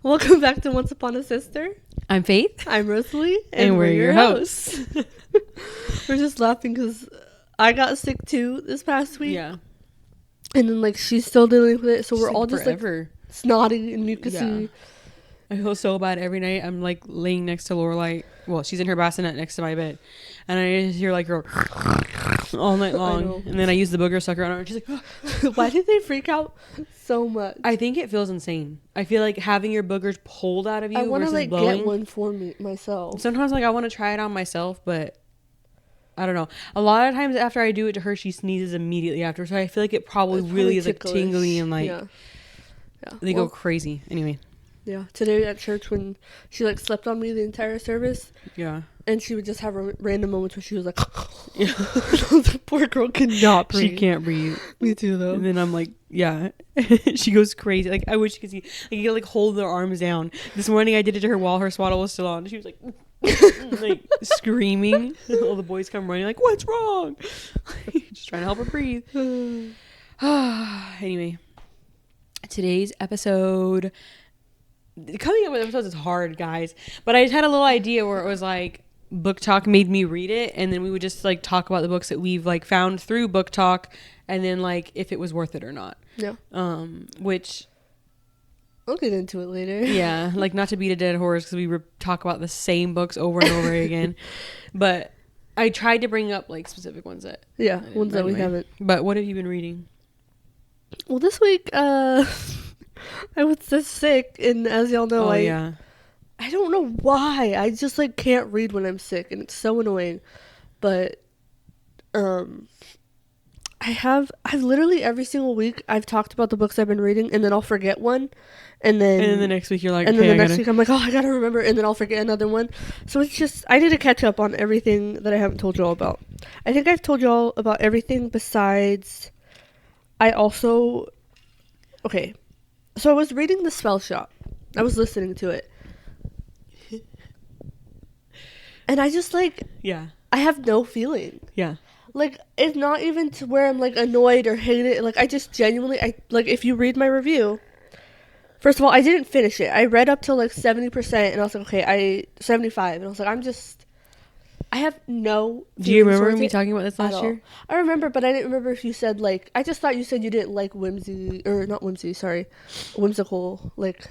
Welcome back to Once Upon a Sister. I'm Faith. I'm Rosalie. And we're your hosts. We're just laughing because I got sick too this past week. Yeah. And then, like, she's still dealing with it. So we're all just, forever. like, snotty and mucusy. Yeah. I feel so bad every night. I'm, like, laying next to Lorelai. Well, she's in her bassinet next to my bed. And I just hear, like, her all night long. And then I use the booger sucker on her. And she's like, why did they freak out so much? I think it feels insane. I feel like having your boogers pulled out of you I want to, like, blowing. get one for myself. Sometimes, like, I want to try it on myself, but I don't know. A lot of times after I do it to her, she sneezes immediately after. So I feel like it probably really is, like, tingly and, like, they go crazy. Anyway. Yeah. Today at church when she, like, slept on me the entire service. Yeah. And she would just have random moments where she was like, yeah. The poor girl cannot breathe. She can't breathe. Me too, though. And then I'm like, yeah. She goes crazy. Like, I wish you could see. Like, you could, like, hold their arms down. This morning I did it to her while her swaddle was still on. She was like, like screaming. All the boys come running, like, what's wrong? Just trying to help her breathe. Anyway, today's episode. Coming up with episodes is hard, guys. But I just had a little idea where it was like Book Talk made me read it, and then we would just like talk about the books that we've like found through Book Talk, and then like if it was worth it or not. Yeah. Which I'll get into it later. Yeah, like not to beat a dead horse because we talk about the same books over and over again, but I tried to bring up like specific ones that ones that we haven't. But what have you been reading? Well, this week I was just sick, and as y'all know, I don't know why. I just like can't read when I'm sick, and it's so annoying. But I've literally every single week I've talked about the books I've been reading, and then I'll forget one, and then the next week you're like, and then the next week I'm like, oh, I gotta remember, and then I'll forget another one. So it's just I need to catch up on everything that I haven't told y'all about. I think I've told y'all about everything besides. So I was reading The Spell Shop. I was listening to it. And I just like... Yeah. I have no feeling. Yeah. Like, it's not even to where I'm like annoyed or hate it. Like, I just genuinely... like, if you read my review... First of all, I didn't finish it. I read up till like 70% and I was like, okay, 75. And I was like, I have no... Do you remember me talking about this last year? I remember, but I didn't remember if you said, like... I just thought you said you didn't like whimsical, like,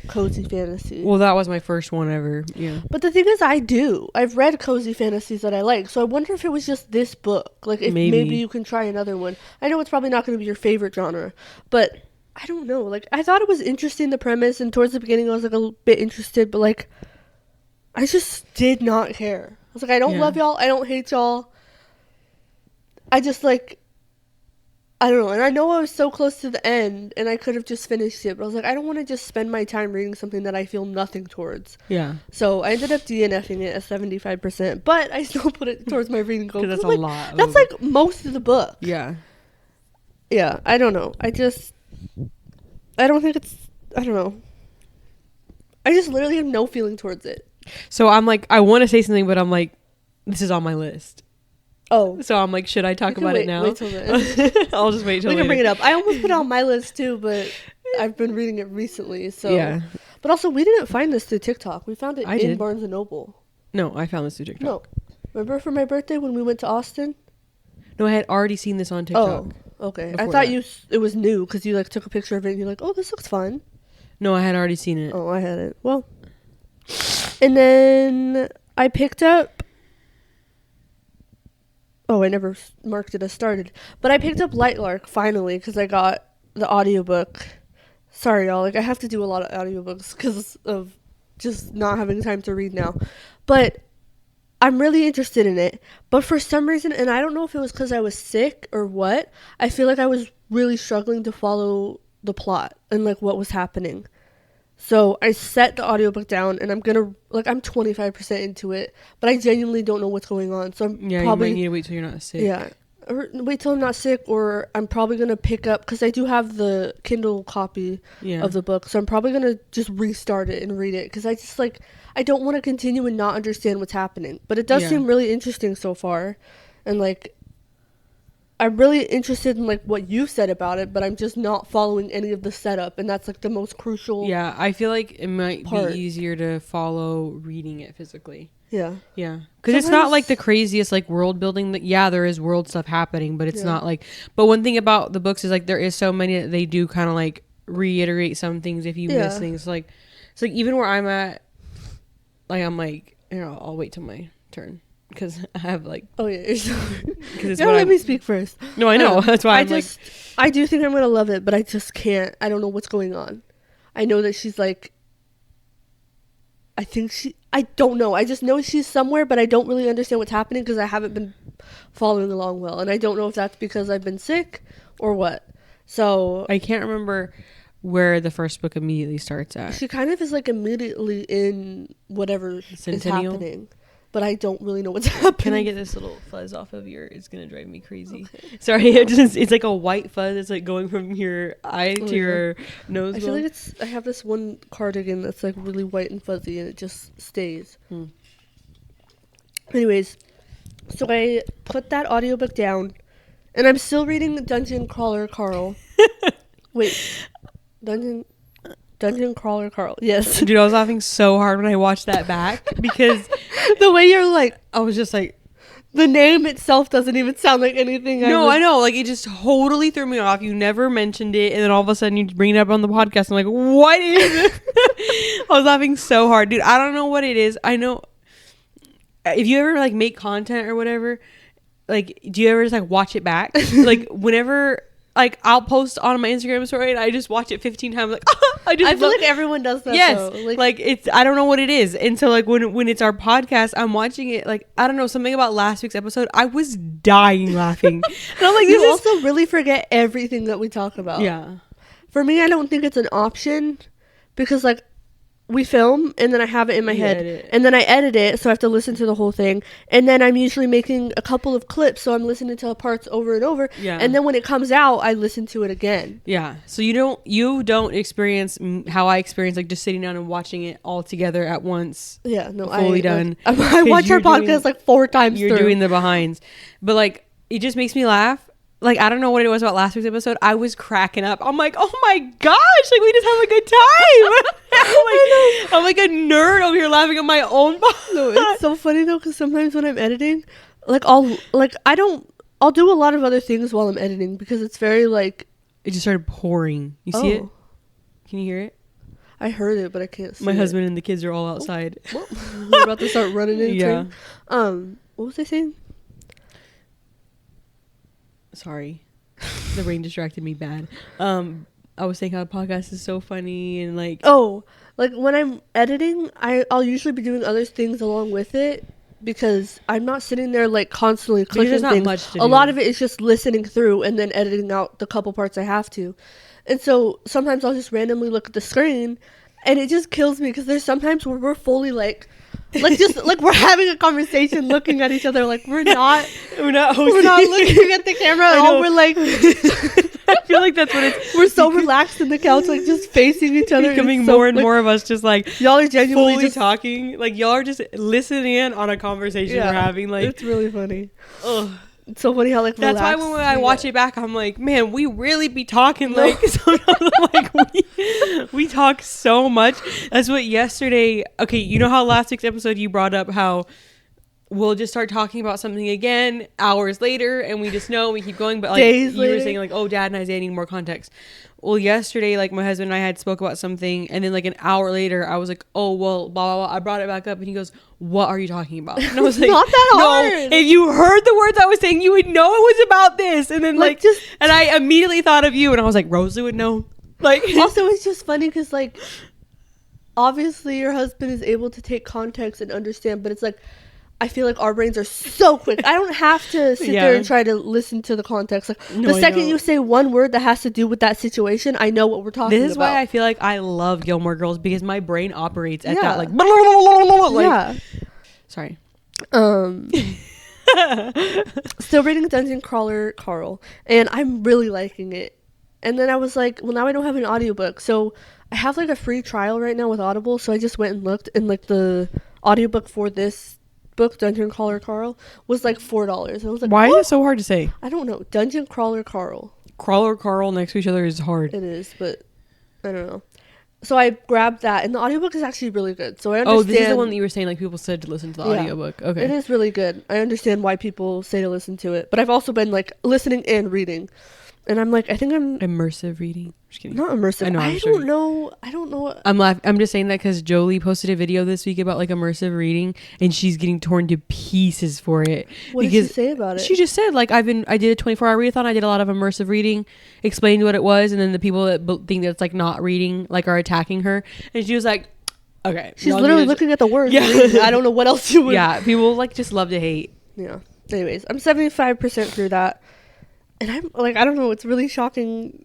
cozy fantasy. Well, that was my first one ever, yeah. But the thing is, I do. I've read cozy fantasies that I like, so I wonder if it was just this book. Like, if maybe you can try another one. I know it's probably not going to be your favorite genre, but I don't know. Like, I thought it was interesting, the premise, and towards the beginning I was, like, a bit interested, but, like, I just did not care. I was like, I don't love y'all. I don't hate y'all. I just, like, I don't know. And I know I was so close to the end, and I could have just finished it. But I was like, I don't want to just spend my time reading something that I feel nothing towards. Yeah. So I ended up DNFing it at 75%. But I still put it towards my reading goal. Because that's like, a lot. That's, like, most of the book. Yeah. Yeah. I don't know. I don't think it's... I don't know. I just literally have no feeling towards it. So I'm like, I want to say something, but I'm like, this is on my list. Oh. So I'm like, should I talk about it now? Wait till then. I'll just wait till we later. can bring it up. I almost put it on my list too, but I've been reading it recently. So yeah. But also, we didn't find this through TikTok. We found it in Barnes & Noble. No, I found this through TikTok. No. Remember for my birthday when we went to Austin? No, I had already seen this on TikTok. Oh, okay. I thought it was new because you like took a picture of it and you're like, oh, this looks fun. No, I had already seen it. Oh, I hadn't. Well. And then I picked up... Oh, I never marked it as started. But I picked up Lightlark finally because I got the audiobook. Sorry, y'all. Like, I have to do a lot of audiobooks because of just not having time to read now. But I'm really interested in it. But for some reason, and I don't know if it was because I was sick or what, I feel like I was really struggling to follow the plot and, like, what was happening. So I set the audiobook down, and I'm 25% into it, but I genuinely don't know what's going on. So you might need to wait till you're not sick. Yeah. Or wait till I'm not sick, or I'm probably going to pick up, because I do have the Kindle copy of the book, so I'm probably going to just restart it and read it, because I just, like, I don't want to continue and not understand what's happening. But it does seem really interesting so far, and, like, I'm really interested in like what you said about it, but I'm just not following any of the setup, and that's like the most crucial. Yeah, I feel like it might part. be easier to follow reading it physically. Yeah. Yeah, because it's not like the craziest like world building. That yeah, there is world stuff happening, but it's not like. But one thing about the books is like there is so many that they do kind of like reiterate some things if you miss things. Like it's like even where I'm at, like I'm like I'll wait till my turn because I have like let me speak first. No, I know that's why I do think I'm gonna love it, but I just can't. I don't know what's going on. I know that she's like. I don't know. I just know she's somewhere, but I don't really understand what's happening because I haven't been following along well. And I don't know if that's because I've been sick or what. So I can't remember where the first book immediately starts at. She kind of is like immediately in whatever is happening. But I don't really know what's happening. Can I get this little fuzz off of your... It's going to drive me crazy. Okay. Sorry. It's like a white fuzz. It's like going from your eye to your nose. I feel like I have this one cardigan that's like really white and fuzzy and it just stays. Anyways, so I put that audiobook down and I'm still reading Dungeon Crawler Carl. Wait. Dungeon Crawler Carl. Yes. Dude, I was laughing so hard when I watched that back because the way you're like, I was just like, the name itself doesn't even sound like anything. I know. Like, it just totally threw me off. You never mentioned it. And then all of a sudden you bring it up on the podcast. I'm like, what is it? I was laughing so hard. Dude, I don't know what it is. I know if you ever like make content or whatever, like, do you ever just like watch it back? Like, whenever... Like, I'll post on my Instagram story and I just watch it 15 times. Like, I feel like everyone does that. Yes. Though. Like, it's, I don't know what it is. And so, like, when it's our podcast, I'm watching it. Like, I don't know, something about last week's episode. I was dying laughing. And I'm like, you also really forget everything that we talk about. Yeah. For me, I don't think it's an option because, like, we film and then I have it in my head and then I edit it, so I have to listen to the whole thing, and then I'm usually making a couple of clips, so I'm listening to parts over and over, and then when it comes out I listen to it again. So you don't experience how I experience, like just sitting down and watching it all together at once. Fully done. Like, I watch our podcast like 4 times. You're doing the behinds, but like it just makes me laugh. Like, I don't know what it was about last week's episode. I was cracking up. I'm like, oh my gosh, like, we just have a good time. I'm like a nerd over here laughing at my own podcast. No, it's so funny, though, because sometimes when I'm editing, like, I'll do a lot of other things while I'm editing because it's very, like... It just started pouring. You see it? Can you hear it? I heard it, but I can't see My husband and the kids are all outside. We're about to start running into what was I saying? Sorry, the rain distracted me bad. I was saying how the podcast is so funny and like like when I'm editing, I'll usually be doing other things along with it because I'm not sitting there like constantly clicking things. Not much to do. A lot of it is just listening through and then editing out the couple parts I have to, and so sometimes I'll just randomly look at the screen, and it just kills me because there's sometimes where we're fully like just like we're having a conversation looking at each other, like we're not looking at the camera at all. We're like I feel like that's what it's we're so relaxed in the couch, like just facing each other, becoming more and more of us just like y'all are genuinely fully talking, like y'all are just listening in on a conversation we're having. Like it's really funny. It's so funny how like that's why when I watch it back, I'm like, man, we really be talking. Like sometimes I'm like we talk so much. That's what yesterday. Okay, you know how last week's episode you brought up how we'll just start talking about something again hours later, and we just know we keep going. But like days you later. Were saying, like, oh, Dad and Isaiah need more context. Well, yesterday, like my husband and I had spoke about something, and then like an hour later, I was like, oh well, blah blah blah. I brought it back up, and he goes, "What are you talking about?" And I was like, not that hard. No, if you heard the words I was saying, you would know it was about this. And then and I immediately thought of you, and I was like, Rosalie would know. Like, also, it's just funny because like, obviously, your husband is able to take context and understand, but it's like, I feel like our brains are so quick. I don't have to sit there and try to listen to the context. Like the second you say one word that has to do with that situation, I know what we're talking about. This is why I feel like I love Gilmore Girls, because my brain operates at that like, blah, blah, blah, blah, like sorry. Still reading Dungeon Crawler Carl, and I'm really liking it. And then I was like, well, now I don't have an audiobook, so I have like a free trial right now with Audible, so I just went and looked, and like the audiobook for this book, Dungeon Crawler Carl, was like $4. I was like, why what? is it so hard to say? I don't know. Dungeon Crawler Carl. Crawler Carl next to each other is hard. It is, but I don't know. So I grabbed that, and the audiobook is actually really good. So I understand. Oh, this is the one that you were saying, like, people said to listen to the audiobook. Okay. It is really good. I understand why people say to listen to it. But I've also been, like, listening and reading. And I'm like, I think I'm... Immersive reading. Just kidding. Not immersive. I don't know. I don't know. I'm laughing. I'm just saying that because Jolie posted a video this week about, like, immersive reading, and she's getting torn to pieces for it. What did she say about it? She just said, like, I did a 24-hour readathon. I did a lot of immersive reading, explained what it was, and then the people that think that it's, like, not reading, like, are attacking her. And she was like, okay. She's literally looking at the words. Yeah. I don't know what else you would. Yeah. People, like, just love to hate. Yeah. Anyways, I'm 75% through that. And I'm like, I don't know. It's really shocking.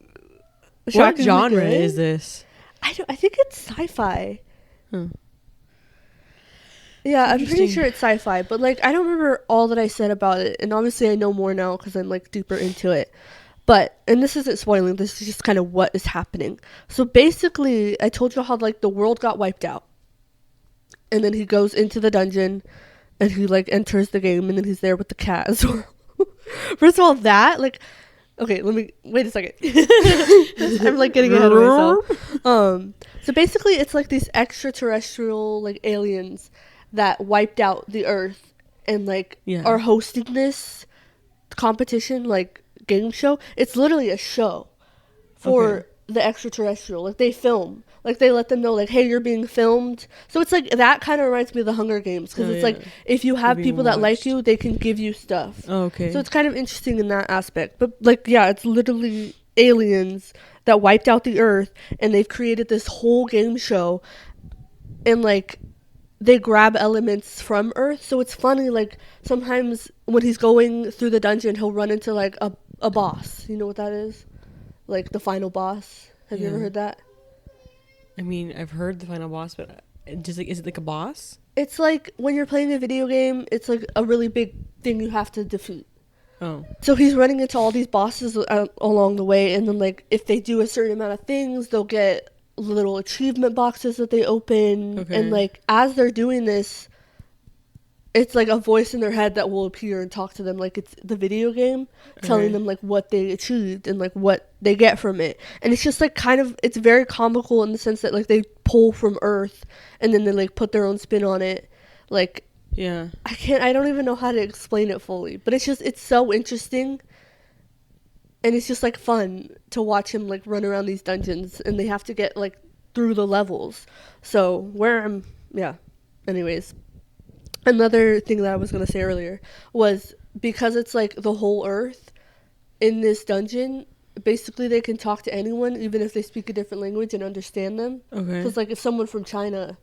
What genre is this? I think it's sci-fi. Yeah, I'm pretty sure it's sci-fi. But like, I don't remember all that I said about it. And obviously I know more now because I'm like deeper into it. But, and this isn't spoiling. This is just kind of what is happening. So basically, I told you how like the world got wiped out. And then he goes into the dungeon and he like enters the game and then he's there with the cat as well. First of all, that, like, okay, let me, wait a second. I'm, like, getting ahead of myself. So, basically, it's, like, these extraterrestrial, like, aliens that wiped out the Earth and, like, are hosting this competition, like, game show. It's literally a show for the extraterrestrial. Like, they film. Like, they let them know, like, hey, you're being filmed. So, it's like, that kind of reminds me of the Hunger Games. Because it's like, if you have people that like you, they can give you stuff. Oh, okay. So, it's kind of interesting in that aspect. But, like, yeah, it's literally aliens that wiped out the Earth. And they've created this whole game show. And, like, they grab elements from Earth. So, it's funny, like, sometimes when he's going through the dungeon, he'll run into, like, a boss. You know what that is? Like, the final boss. Have you ever heard that? I mean, I've heard the final boss, but just like, is it like a boss? It's like when you're playing a video game, it's like a really big thing you have to defeat. Oh. So he's running into all these bosses along the way, and then like if they do a certain amount of things, they'll get little achievement boxes that they open, and like as they're doing this, it's like a voice in their head that will appear and talk to them like it's the video game, telling them like what they achieved and like what they get from it. And it's just like kind of, it's very comical in the sense that like they pull from Earth and then they like put their own spin on it. Like, I don't even know how to explain it fully, but it's so interesting. And it's just like fun to watch him like run around these dungeons, and they have to get like through the levels. So anyways. Another thing that I was going to say earlier was because it's like the whole Earth in this dungeon, basically they can talk to anyone, even if they speak a different language, and understand them. Okay. So it's like if someone from China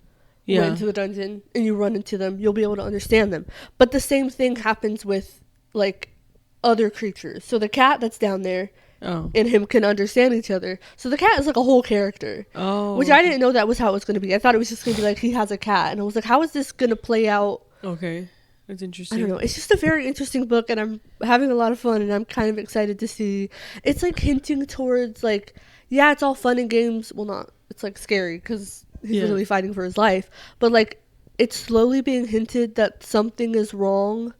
went into the dungeon and you run into them, you'll be able to understand them. But the same thing happens with like other creatures. So the cat that's down there and him can understand each other. So the cat is like a whole character. Oh. Which I didn't know that was how it was going to be. I thought it was just going to be like he has a cat. And I was like, how is this going to play out? Okay. That's interesting. I don't know. It's just a very interesting book, and I'm having a lot of fun, and I'm kind of excited to see. It's like hinting towards like, yeah, it's all fun and games. Well, not. It's like scary because he's literally fighting for his life. But like, it's slowly being hinted that something is wrong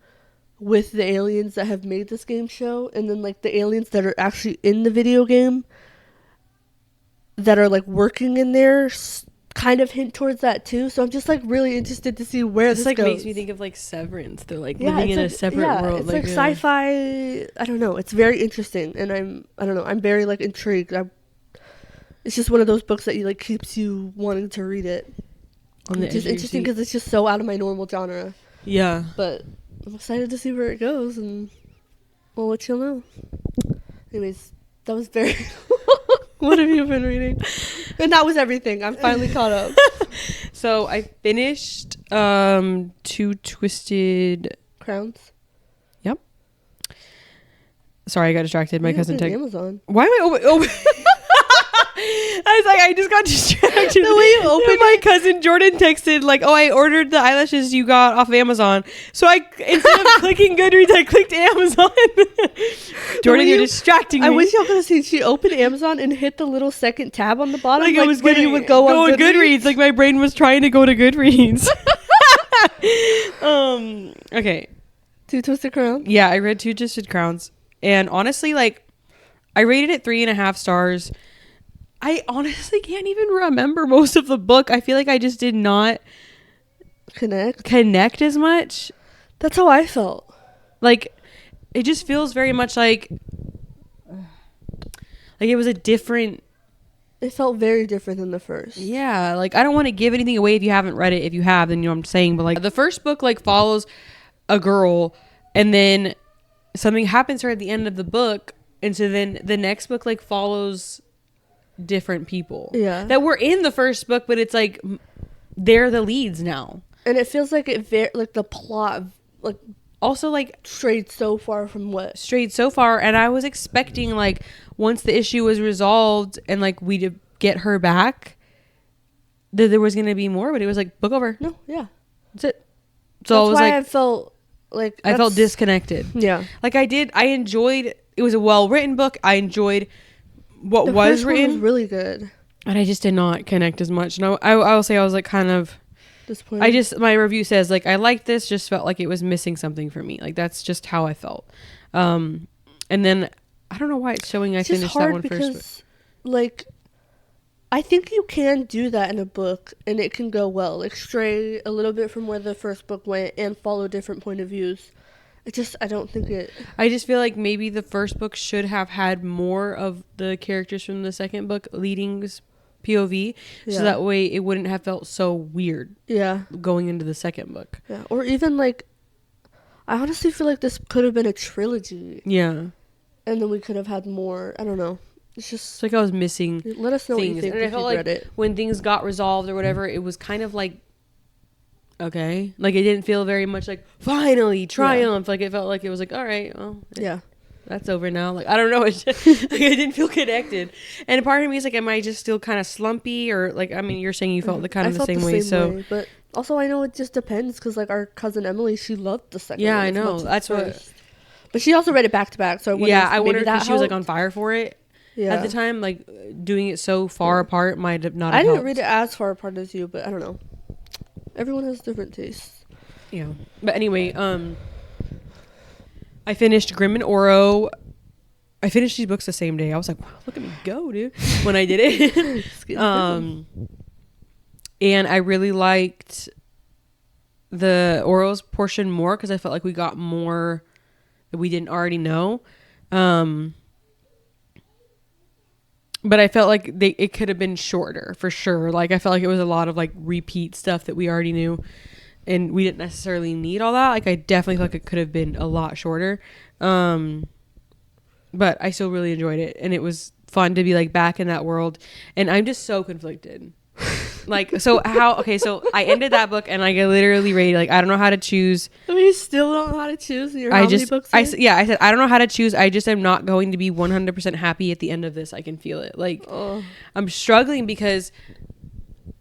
with the aliens that have made this game show, and then like the aliens that are actually in the video game that are like working in there kind of hint towards that too. So I'm just like really interested to see where this like goes. Makes me think of like Severance. They're like living in a separate world. It's like sci-fi. I don't know. It's very interesting, and I don't know. I'm very like intrigued. It's just one of those books that you like keeps you wanting to read it. It's just interesting because it's just so out of my normal genre. Yeah. But I'm excited to see where it goes, and we'll let you know. Anyways, that was very. What have you been reading? And that was everything. I'm finally caught up. So I finished Two Twisted Crowns. Yep. Sorry, I got distracted. My cousin texted Amazon. Why am I open? I was like, I just got distracted. The way you opened my cousin Jordan texted like, "Oh, I ordered the eyelashes you got off of Amazon." So instead of clicking Goodreads, I clicked Amazon. Jordan, you're distracting me. I wish y'all could have seen. She opened Amazon and hit the little second tab on the bottom. Like it was when you would go on Goodreads. Like my brain was trying to go to Goodreads. Okay. Two Twisted Crowns? Yeah, I read Two Twisted Crowns. And honestly, like, I rated it 3.5 stars. I honestly can't even remember most of the book. I feel like I just did not connect as much. That's how I felt. Like, it just feels very much like it was a different. It felt very different than the first. Yeah, like, I don't want to give anything away if you haven't read it. If you have, then you know what I'm saying. But like, the first book like follows a girl, and then something happens to her at the end of the book, and so then the next book like follows different people. Yeah, that were in the first book, but it's like they're the leads now, and it feels like like the plot like also like strayed so far from what strayed so far. And I was expecting like once the issue was resolved and like we'd get her back, that there was gonna be more, but it was like book over. No, yeah, that's it. So that's I why I felt like I felt disconnected. Yeah, like I enjoyed. It was a well-written book. I enjoyed what was written. One was really good, and I just did not connect as much. And I will say I was like kind of disappointed. My review says like I liked this, just felt like it was missing something for me. Like that's just how I felt. And then I don't know why it's showing. I finished that one first. Like, I think you can do that in a book, and it can go well. Like stray a little bit from where the first book went and follow different point of views. I don't think it. I just feel like maybe the first book should have had more of the characters from the second book leading POV, so that way it wouldn't have felt so weird. Yeah. Going into the second book. Yeah. Or even like, I honestly feel like this could have been a trilogy. Yeah. And then we could have had more. I don't know. It's like I was missing. Let us know things. What you think. And I felt like when things got resolved or whatever, it was kind of like, okay, like it didn't feel very much like finally triumph. Like it felt like it was like, all right, well, that's over now. Like I don't know, it's just, like I didn't feel connected. And part of me is like, am I just still kind of slumpy, or like, I mean, you're saying you felt the kind of the same way, so. But also, I know it just depends because like our cousin Emily, she loved the second. Yeah, I know. That's what. But she also read it back to back, so I wonder if she was like on fire for it. Yeah. At the time, like doing it so far apart might have not. I didn't helped. read it as far apart as you, but I don't know. Everyone has different tastes. Yeah, but anyway, I finished Grimm and Oro. I finished these books the same day. I was like, wow, look at me go, dude! When I did it, and I really liked the Oro's portion more because I felt like we got more that we didn't already know. But I felt like it could have been shorter for sure. Like I felt like it was a lot of like repeat stuff that we already knew, and we didn't necessarily need all that. Like I definitely feel like it could have been a lot shorter. But I still really enjoyed it, and it was fun to be like back in that world. And I'm just so conflicted. Like so I ended that book and I literally rated like I don't know how to choose. I mean, you still don't know how to choose. How many books? I said I don't know how to choose. I just am not going to be 100% happy at the end of this. I can feel it. Like I'm struggling because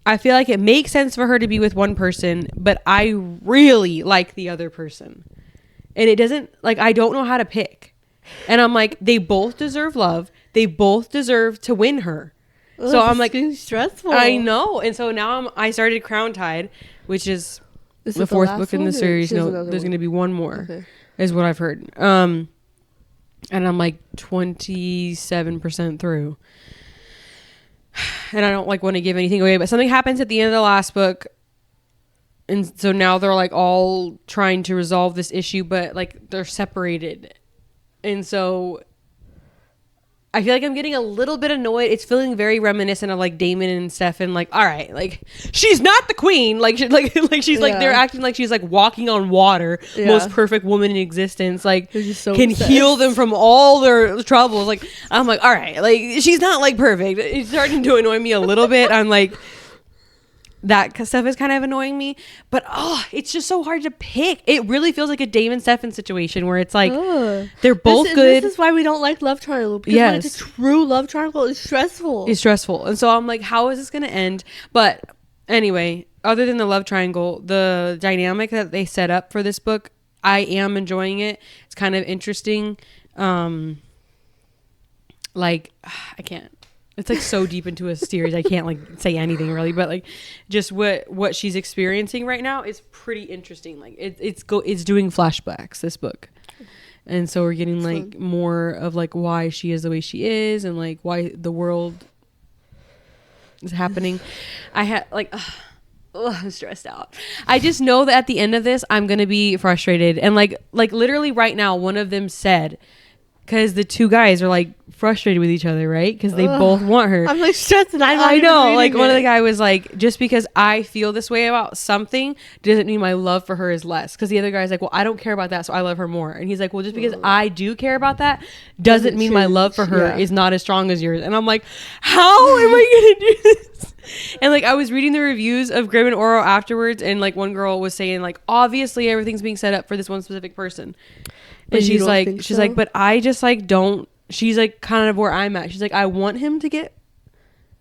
I feel like it makes sense for her to be with one person, but I really like the other person, and it doesn't. Like I don't know how to pick, and I'm like they both deserve love. They both deserve to win her. So I'm like stressful. I know, and so now I started Crown Tide, which is the fourth book in the series. No, there's going to be one more, is what I've heard. And I'm like 27% through, and I don't like want to give anything away. But something happens at the end of the last book, and so now they're like all trying to resolve this issue, but like they're separated, and so. I feel like I'm getting a little bit annoyed. It's feeling very reminiscent of like Damon and Stefan. Like, all right, like she's not the queen. Like, she's like they're acting like she's like walking on water. Yeah. Most perfect woman in existence. Like, so can obsessed. Heal them from all their troubles. Like, I'm like, all right, like she's not like perfect. It's starting to annoy me a little bit. I'm like. That stuff is kind of annoying me, but it's just so hard to pick. It really feels like a Damon Stefan situation where it's like they're both good. This is why we don't like love triangle, because when it's a true love triangle, it's stressful. It's stressful, and so I'm like, how is this going to end? But anyway, other than the love triangle, the dynamic that they set up for this book, I am enjoying it. It's kind of interesting. Like I can't. It's like so deep into a series. I can't like say anything really, but like just what she's experiencing right now is pretty interesting. Like it's doing flashbacks, this book. And so we're getting like more of like why she is the way she is and like why the world is happening. I had like I'm stressed out. I just know that at the end of this I'm going to be frustrated, and like literally right now one of them said, because the two guys are like frustrated with each other, right? Because they both want her. I'm like stressed, and I know. Like one of the guy was like, just because I feel this way about something doesn't mean my love for her is less. Because the other guy's like, well, I don't care about that, so I love her more. And he's like, well, just because I do care about that doesn't mean my love for her is not as strong as yours. And I'm like, how am I gonna do this? And like I was reading the reviews of Grimm and Oro afterwards, and like one girl was saying like, obviously everything's being set up for this one specific person. And But she's like, but I just like don't. She's like kind of where I'm at. She's like, I want him to get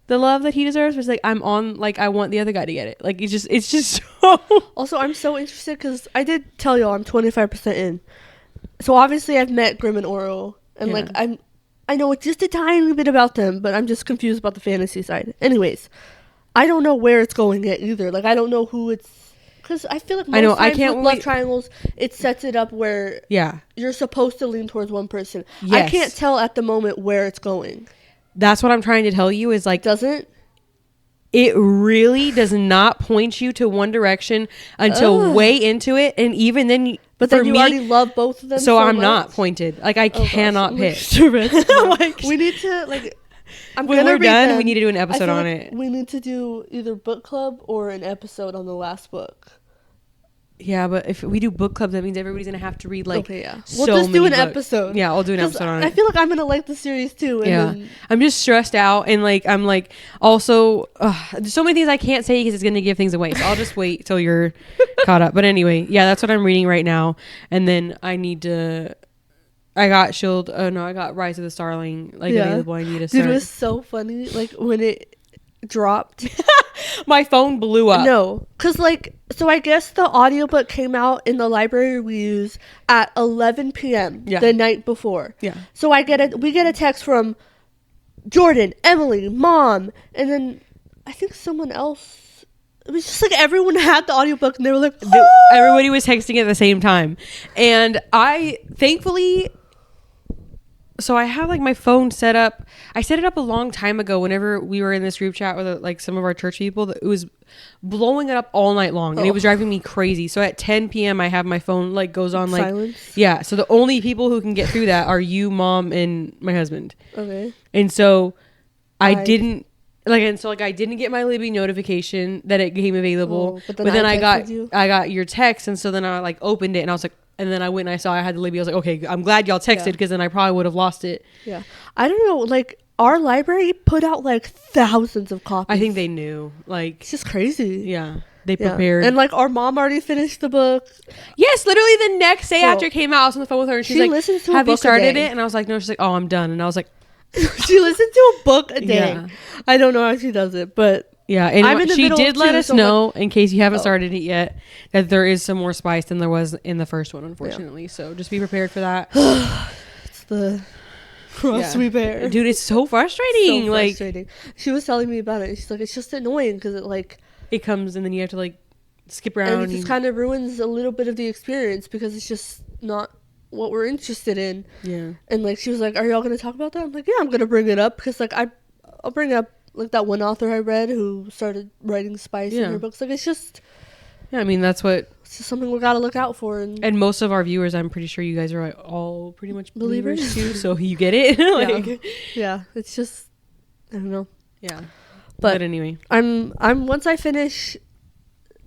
the love that he deserves. But it's like I'm on, like I want the other guy to get it. Like it's just so. Also, I'm so interested because I did tell y'all I'm 25% in. So obviously I've met Grimm and Oro, and like I know just a tiny bit about them, but I'm just confused about the fantasy side. Anyways, I don't know where it's going yet either. Like I don't know who it's. Because I feel like most times with love triangles, it sets it up where you're supposed to lean towards one person. Yes. I can't tell at the moment where it's going. That's what I'm trying to tell you is like... Doesn't? It really does not point you to one direction until way into it. And even then... But then you already love both of them so I'm much. Not pointed. Like I cannot pick. Like, we need to... like. When we're done, we need to do an episode on it. We need to do either book club or an episode on the last book. Yeah, but if we do book club, that means everybody's gonna have to read like we'll just do an episode. Yeah, I'll do an episode on it. I feel like I'm gonna like the series too. And I'm just stressed out, and like I'm like also there's so many things I can't say because it's gonna give things away. So I'll just wait till you're caught up. But anyway, yeah, that's what I'm reading right now, and then I need to. I got Shield. Oh no, I got Rise of the Starling available. I need to start. Dude, it was so funny. Like when it dropped, my phone blew up. No, cause like so I guess the audiobook came out in the library we use at 11 p.m. The night before. Yeah. So we get a text from Jordan, Emily, Mom, and then I think someone else. It was just like everyone had the audiobook and they were like, everybody was texting at the same time, and I thankfully. So I have like my phone set up. I set it up a long time ago whenever we were in this group chat with like some of our church people. That it was blowing it up all night long and it was driving me crazy. So at 10 p.m. I have my phone like goes on like silence. Yeah. So the only people who can get through that are you, Mom, and my husband. Okay. And so I didn't I didn't get my Libby notification that it became available. But then I got your text, and so then I like opened it and I was like. And then I went and I saw I had the Libby. I was like, okay, I'm glad y'all texted because then I probably would have lost it. Yeah. I don't know. Like, our library put out like thousands of copies. I think they knew. Like, it's just crazy. Yeah. They prepared. And like, our mom already finished the book. Yes, literally the next day after it came out, I was on the phone with her and she's like, listens to have you started it? And I was like, no. She's like, oh, I'm done. And I was like, she listened to a book a day. Yeah. I don't know how she does it, but. Yeah, and she did let us know, in case you haven't started it yet, that there is some more spice than there was in the first one, unfortunately. Yeah. So just be prepared for that. It's the cross we bear. Dude, it's so frustrating. So frustrating. She was telling me about it. She's like, it's just annoying because it comes and then you have to like skip around. And it just kind of ruins a little bit of the experience because it's just not what we're interested in. Yeah. And like, she was like, are y'all going to talk about that? I'm like, yeah, I'm going to bring it up because like I'll bring up like that one author I read who started writing spice in her books. Like it's just I mean that's what it's just something we gotta look out for. And most of our viewers, I'm pretty sure you guys are like all pretty much believers too, so you get it. Yeah, it's just I don't know. Yeah. But anyway. I'm once I finish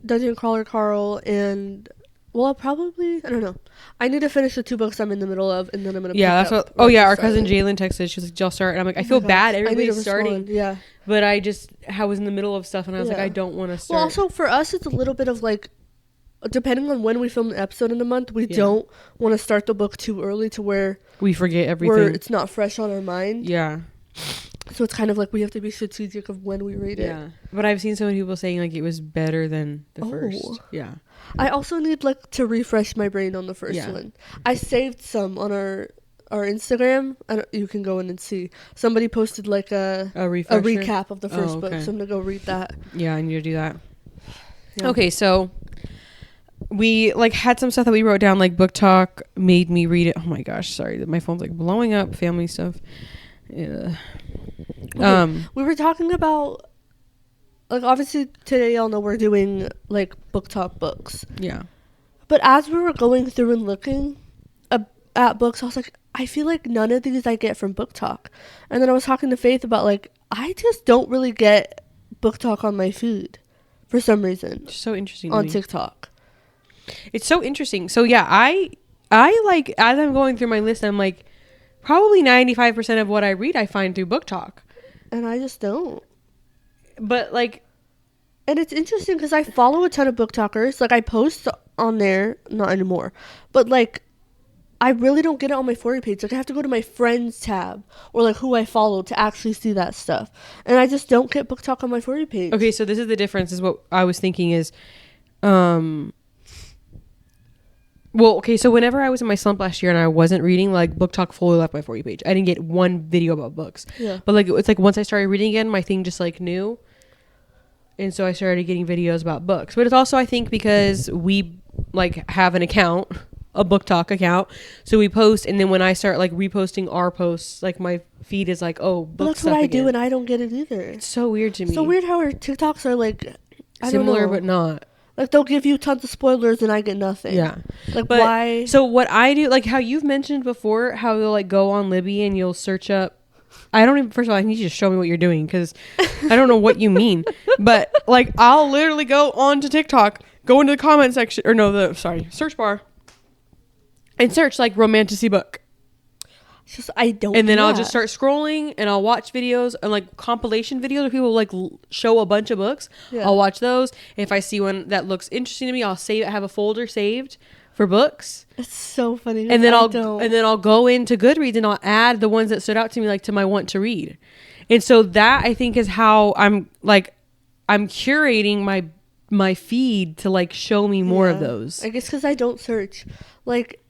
Dungeon Crawler Carl and well, probably I don't know. I need to finish the 2 books I'm in the middle of, and then I'm gonna. Yeah, that's what. Oh yeah, our cousin Jalen texted. She was like, "Y'all start," and I'm like, "I feel bad. Everybody's starting." Yeah, but I was in the middle of stuff, and I was like, "I don't want to start." Well, also for us, it's a little bit of like, depending on when we film the episode in the month, we don't want to start the book too early to where we forget everything. Where it's not fresh on our mind. Yeah. So it's kind of like we have to be strategic of when we read it. Yeah, but I've seen so many people saying like it was better than the first. Yeah. I also need like to refresh my brain on the first one. I saved some on our our Instagram, you can go in and see. Somebody posted like a recap of the first book, so I'm gonna go read that. Yeah, I need to do that. Yeah. Okay, so we like had some stuff that we wrote down, like book talk made me read it. Oh my gosh, sorry, my phone's like blowing up. Family stuff. Yeah. Okay, we were talking about, like, obviously today y'all know we're doing like book talk books. Yeah. But as we were going through and looking at books, I was like, I feel like none of these I get from book talk. And then I was talking to Faith about, like, I just don't really get book talk on my feed for some reason. It's so interesting on TikTok. It's so interesting. So yeah, I like, as I'm going through my list, I'm like, probably 95% of what I read I find through book talk. And I just don't. But like, and it's interesting because I follow a ton of book talkers. Like, I post on there, not anymore, but like, I really don't get it on my For You page. Like, I have to go to my friends tab or like who I follow to actually see that stuff. And I just don't get book talk on my For You page. Okay, so this is the difference, is what I was thinking is, well, okay, so whenever I was in my slump last year and I wasn't reading, like, book talk fully left my For You page. I didn't get one video about books. Yeah. But like, it's like once I started reading again, my thing just like knew. And so I started getting videos about books. But it's also, I think, because we like have an account, a book talk account, so we post, and then when I start like reposting our posts, like my feed is like, oh, book. But that's what I again. do, and I don't get it either. It's so weird to me. So weird how our TikToks are like similar but not. Like, they'll give you tons of spoilers and I get nothing. Yeah. Like, but, why? So what I do, like how you've mentioned before, how you'll like go on Libby and you'll search up. I don't even, first of all, I need you to show me what you're doing, because I don't know what you mean. But like, I'll literally go on to TikTok, go into the comment section, or no, search bar, and search like romantasy book. It's just, I don't. And then I'll just start scrolling and I'll watch videos and like compilation videos where people like show a bunch of books. Yeah. I'll watch those. If I see one that looks interesting to me, I'll save it, have a folder saved for books. It's so funny. And then I'll go into Goodreads and I'll add the ones that stood out to me, like to my want to read. And so that, I think, is how I'm curating my feed to like show me more of those. I guess because I don't search. Like,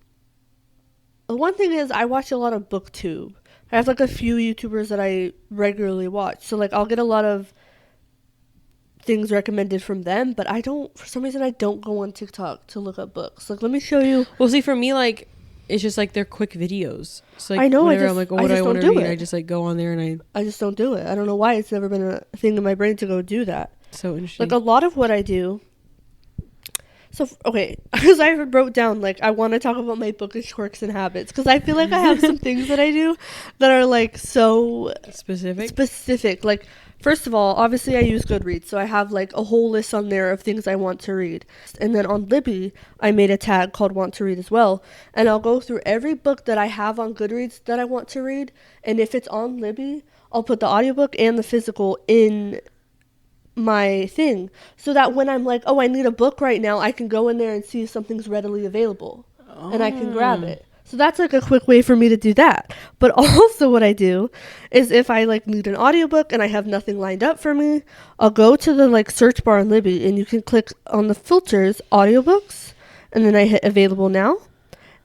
one thing is, I watch a lot of BookTube. I have like a few YouTubers that I regularly watch. So like, I'll get a lot of things recommended from them, but for some reason I don't go on TikTok to look up books. Like, let me show you. Well, see, for me, like, it's just like they're quick videos. So like, I know. I'm like, what do I want to read? I just like go on there and I just don't do it. I don't know why. It's never been a thing in my brain to go do that. So interesting. Like, a lot of what I do. So, okay, because I wrote down, like, I want to talk about my bookish quirks and habits, because I feel like I have some things that I do that are like so specific. Like, first of all, obviously I use Goodreads, so I have like a whole list on there of things I want to read. And then on Libby, I made a tag called Want to Read as well. And I'll go through every book that I have on Goodreads that I want to read. And if it's on Libby, I'll put the audiobook and the physical in my thing, so that when I'm like, oh, I need a book right now, I can go in there and see if something's readily available. And I can grab it. So that's like a quick way for me to do that. But also what I do is, if I like need an audiobook and I have nothing lined up for me, I'll go to the like search bar in Libby, and you can click on the filters, audiobooks, and then I hit available now.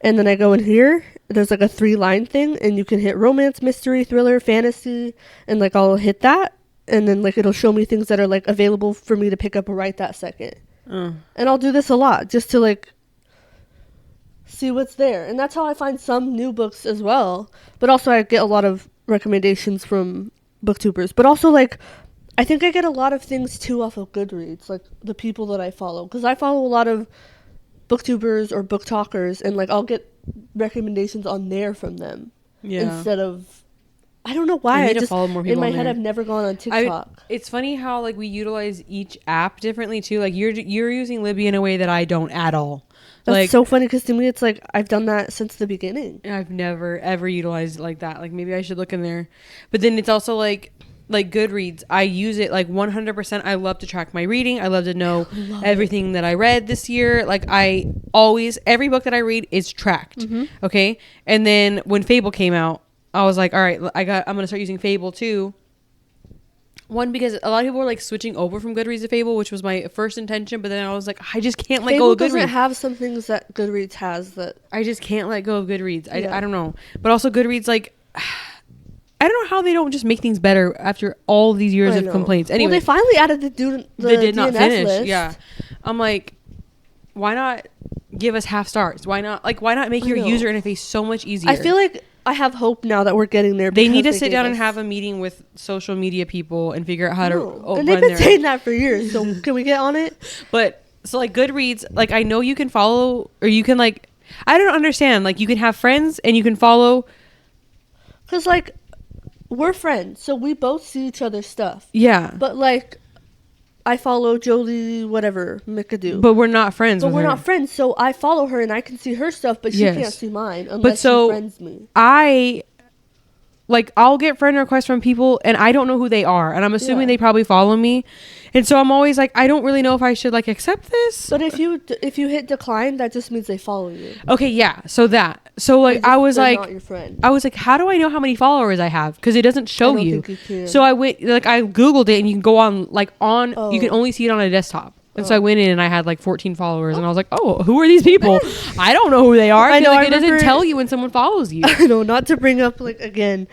And then I go in here, there's like a 3-line thing, and you can hit romance, mystery, thriller, fantasy, and like I'll hit that. And then like it'll show me things that are like available for me to pick up right that second. And I'll do this a lot just to like see what's there. And that's how I find some new books as well. But also I get a lot of recommendations from booktubers. But also, like, I think I get a lot of things too off of Goodreads, like the people that I follow. Because I follow a lot of booktubers or book talkers, and like I'll get recommendations on there from them. Yeah. Instead of, I don't know why. I just follow more people in my head. I've never gone on TikTok. It's funny how like we utilize each app differently too. Like you're using Libby in a way that I don't at all. That's like, so funny, because to me it's like I've done that since the beginning. I've never ever utilized it like that. Like maybe I should look in there. But then it's also like Goodreads, I use it like 100%. I love to track my reading. I love to know everything that I read this year. Like every book that I read is tracked. Mm-hmm. Okay. And then when Fable came out, I was like, all right, I'm going to start using Fable too. One, because a lot of people were like switching over from Goodreads to Fable, which was my first intention, but then I was like, I just can't let go of Goodreads. Fable doesn't have some things that Goodreads has that I just can't let go of Goodreads. I don't know. But also Goodreads, like, I don't know how they don't just make things better after all these years of complaints. Anyway, well, they finally added the they did not DNS finish. list. Yeah, I'm like, why not give us half stars? Why not make your user interface so much easier? I feel like I have hope now that we're getting there. They need to sit down and have a meeting with social media people and figure out how to. And they've been saying that for years. So can we get on it? But so like Goodreads, like I know you can follow or you can like, I don't understand. Like you can have friends and you can follow. Because like we're friends, so we both see each other's stuff. Yeah. But like I follow Jolie whatever McAdoo. But we're not friends. But we're not friends, so I follow her and I can see her stuff, but she can't see mine unless she friends me. I'll get friend requests from people and I don't know who they are, and I'm assuming they probably follow me, and so I'm always like, I don't really know if I should like accept this. But if you hit decline, that just means they follow you. Okay, yeah. So like I was like, not your friend. I was like, how do I know how many followers I have? Because it doesn't show you. Think you can. So I went like I googled it, and you can go on you can only see it on a desktop. And so I went in and I had like 14 followers, and I was like, oh, who are these people? I don't know who they are. I know, like, it doesn't tell you when someone follows you. I know, not to bring up like again,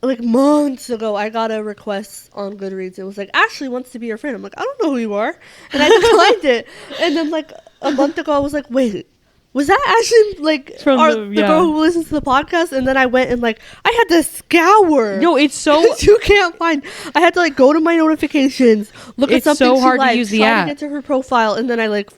like months ago, I got a request on Goodreads. It was like, Ashley wants to be your friend. I'm like, I don't know who you are. And I declined it. And then like a month ago, I was like, wait, was that Ashley, like the girl who listens to the podcast? And then I went and like, I had to scour. No, it's so... you can't find... I had to like go to my notifications, look at something so hard she liked, to use the try app. to get to her profile, and then I like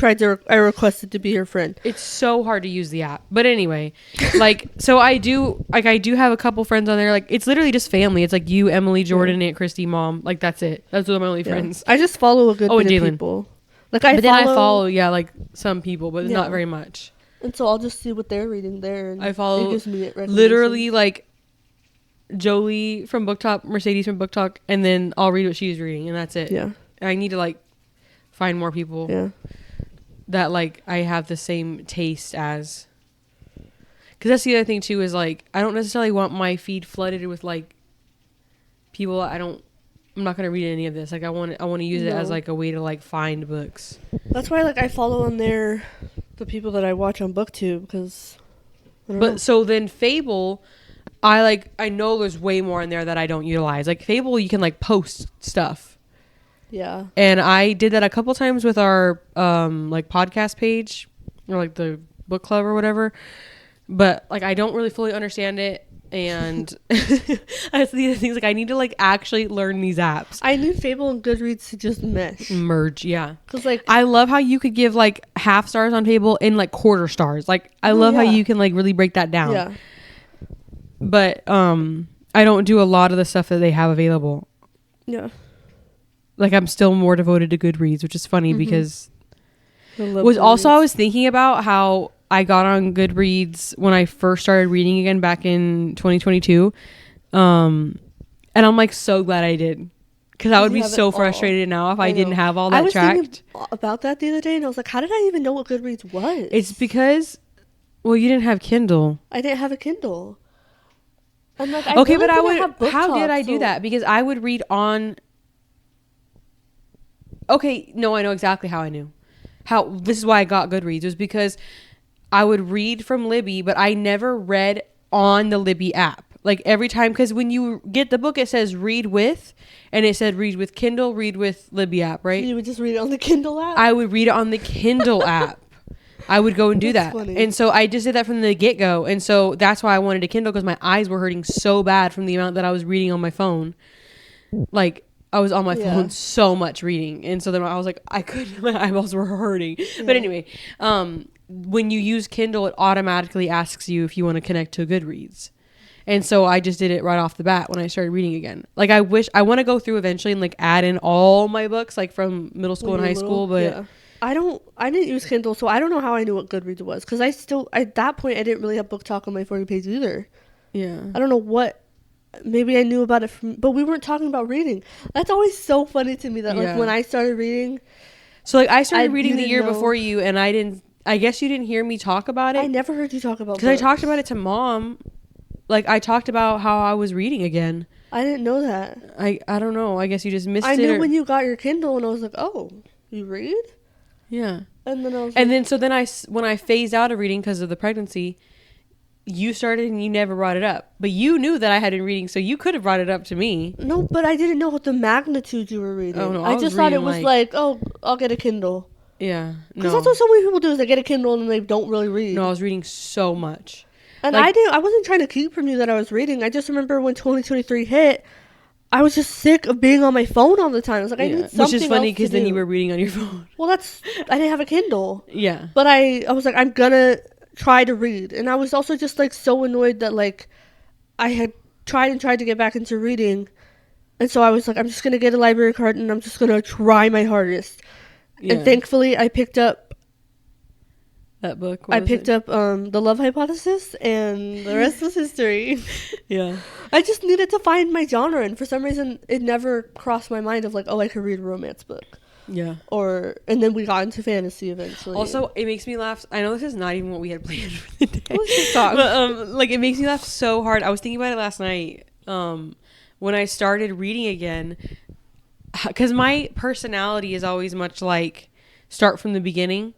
I requested to be her friend. It's so hard to use the app. But anyway, like, so I do have a couple friends on there. Like, it's literally just family. It's like you, Emily, Jordan, Aunt Christy, Mom. Like, that's it. Those are my only friends. I just follow a good bit of people. Like, I follow, like some people, but not very much. And so I'll just see what they're reading there. And I follow it gives me literally like Jolie from Book Talk, Mercedes from Book Talk, and then I'll read what she's reading, and that's it. Yeah. I need to like find more people. Yeah. That like I have the same taste as, because that's the other thing too, is like I don't necessarily want my feed flooded with like people I'm not gonna read any of this. Like I want to use it as like a way to like find books. That's why like I follow on there the people that I watch on BookTube, because so then Fable, I know there's way more in there that I don't utilize. Like Fable, you can like post stuff. Yeah. And I did that a couple times with our like podcast page or like the book club or whatever. But like I don't really fully understand it, and that's the things, like I need to like actually learn these apps. I need Fable and Goodreads to just merge. Yeah. Cuz like I love how you could give like half stars on Fable and like quarter stars. Like I love how you can like really break that down. Yeah. But I don't do a lot of the stuff that they have available. Yeah. Like I'm still more devoted to Goodreads, which is funny because I Goodreads. was thinking about how I got on Goodreads when I first started reading again back in 2022. And I'm like so glad I did, because I would be so frustrated now if I didn't have all that tracked. I was thinking about that the other day, and I was like, how did I even know what Goodreads was? It's because, well, you didn't have Kindle. I didn't have a Kindle. I'm like, okay, but how did I do that? Because I would read on... Okay, no, I know exactly how I knew. This is why I got Goodreads, was because I would read from Libby, but I never read on the Libby app. Like every time, because when you get the book, it says read with, and it said read with Kindle, read with Libby app, right? You would just read it on the Kindle app? I would read it on the Kindle app. I would go and do that. Funny. And so I just did that from the get-go. And so that's why I wanted a Kindle, because my eyes were hurting so bad from the amount that I was reading on my phone. Like, I was on my phone so much reading, and so then I was like, my eyeballs were hurting. Yeah. But anyway, when you use Kindle, it automatically asks you if you want to connect to Goodreads, and so I just did it right off the bat when I started reading again. Like I want to go through eventually and like add in all my books like from middle school and high school, but I didn't use Kindle, so I don't know how I knew what Goodreads was, because at that point I didn't really have Book Talk on my 40 page either. Yeah, I don't know what. Maybe I knew about it but we weren't talking about reading. That's always so funny to me that like when I started reading. So like I started reading the year before you, and I guess you didn't hear me talk about it. I never heard you talk about it. Because I talked about it to Mom. Like I talked about how I was reading again. I didn't know that. I don't know. I guess you just missed it. I knew when you got your Kindle, and I was like, oh, you read? Yeah. And then I was and like, then so then when I phased out of reading because of the pregnancy, you started and you never brought it up. But you knew that I had been reading, so you could have brought it up to me. no, but I didn't know what the magnitude you were reading. Oh, no, I was just thought it reading, was like, oh, I'll get a Kindle. Yeah. Because No. that's what so many people do is they get a Kindle and they don't really read. No, I was reading so much. And like- I wasn't trying to keep from you that I was reading. I just remember when 2023 hit, I was just sick of being on my phone all the time. I was like, I need something else. Which is funny because then do. you were reading on your phone. Well, I didn't have a Kindle. Yeah. But I was like, I'm gonna try to read. And I was also just like so annoyed that like I had tried to get back into reading. And so I was like, I'm just gonna get a library card and I'm just gonna try my hardest. Yeah. And thankfully I picked up That book. The Love Hypothesis, and the rest was history. Yeah. I just needed to find my genre, and for some reason it never crossed my mind of like, oh, I could read a romance book. Yeah. And then we got into fantasy eventually. Also, it makes me laugh. I know this is not even what we had planned for the day. Let's just talk. But like it makes me laugh so hard. I was thinking about it last night. When I started reading again, because my personality is always much like start from the beginning.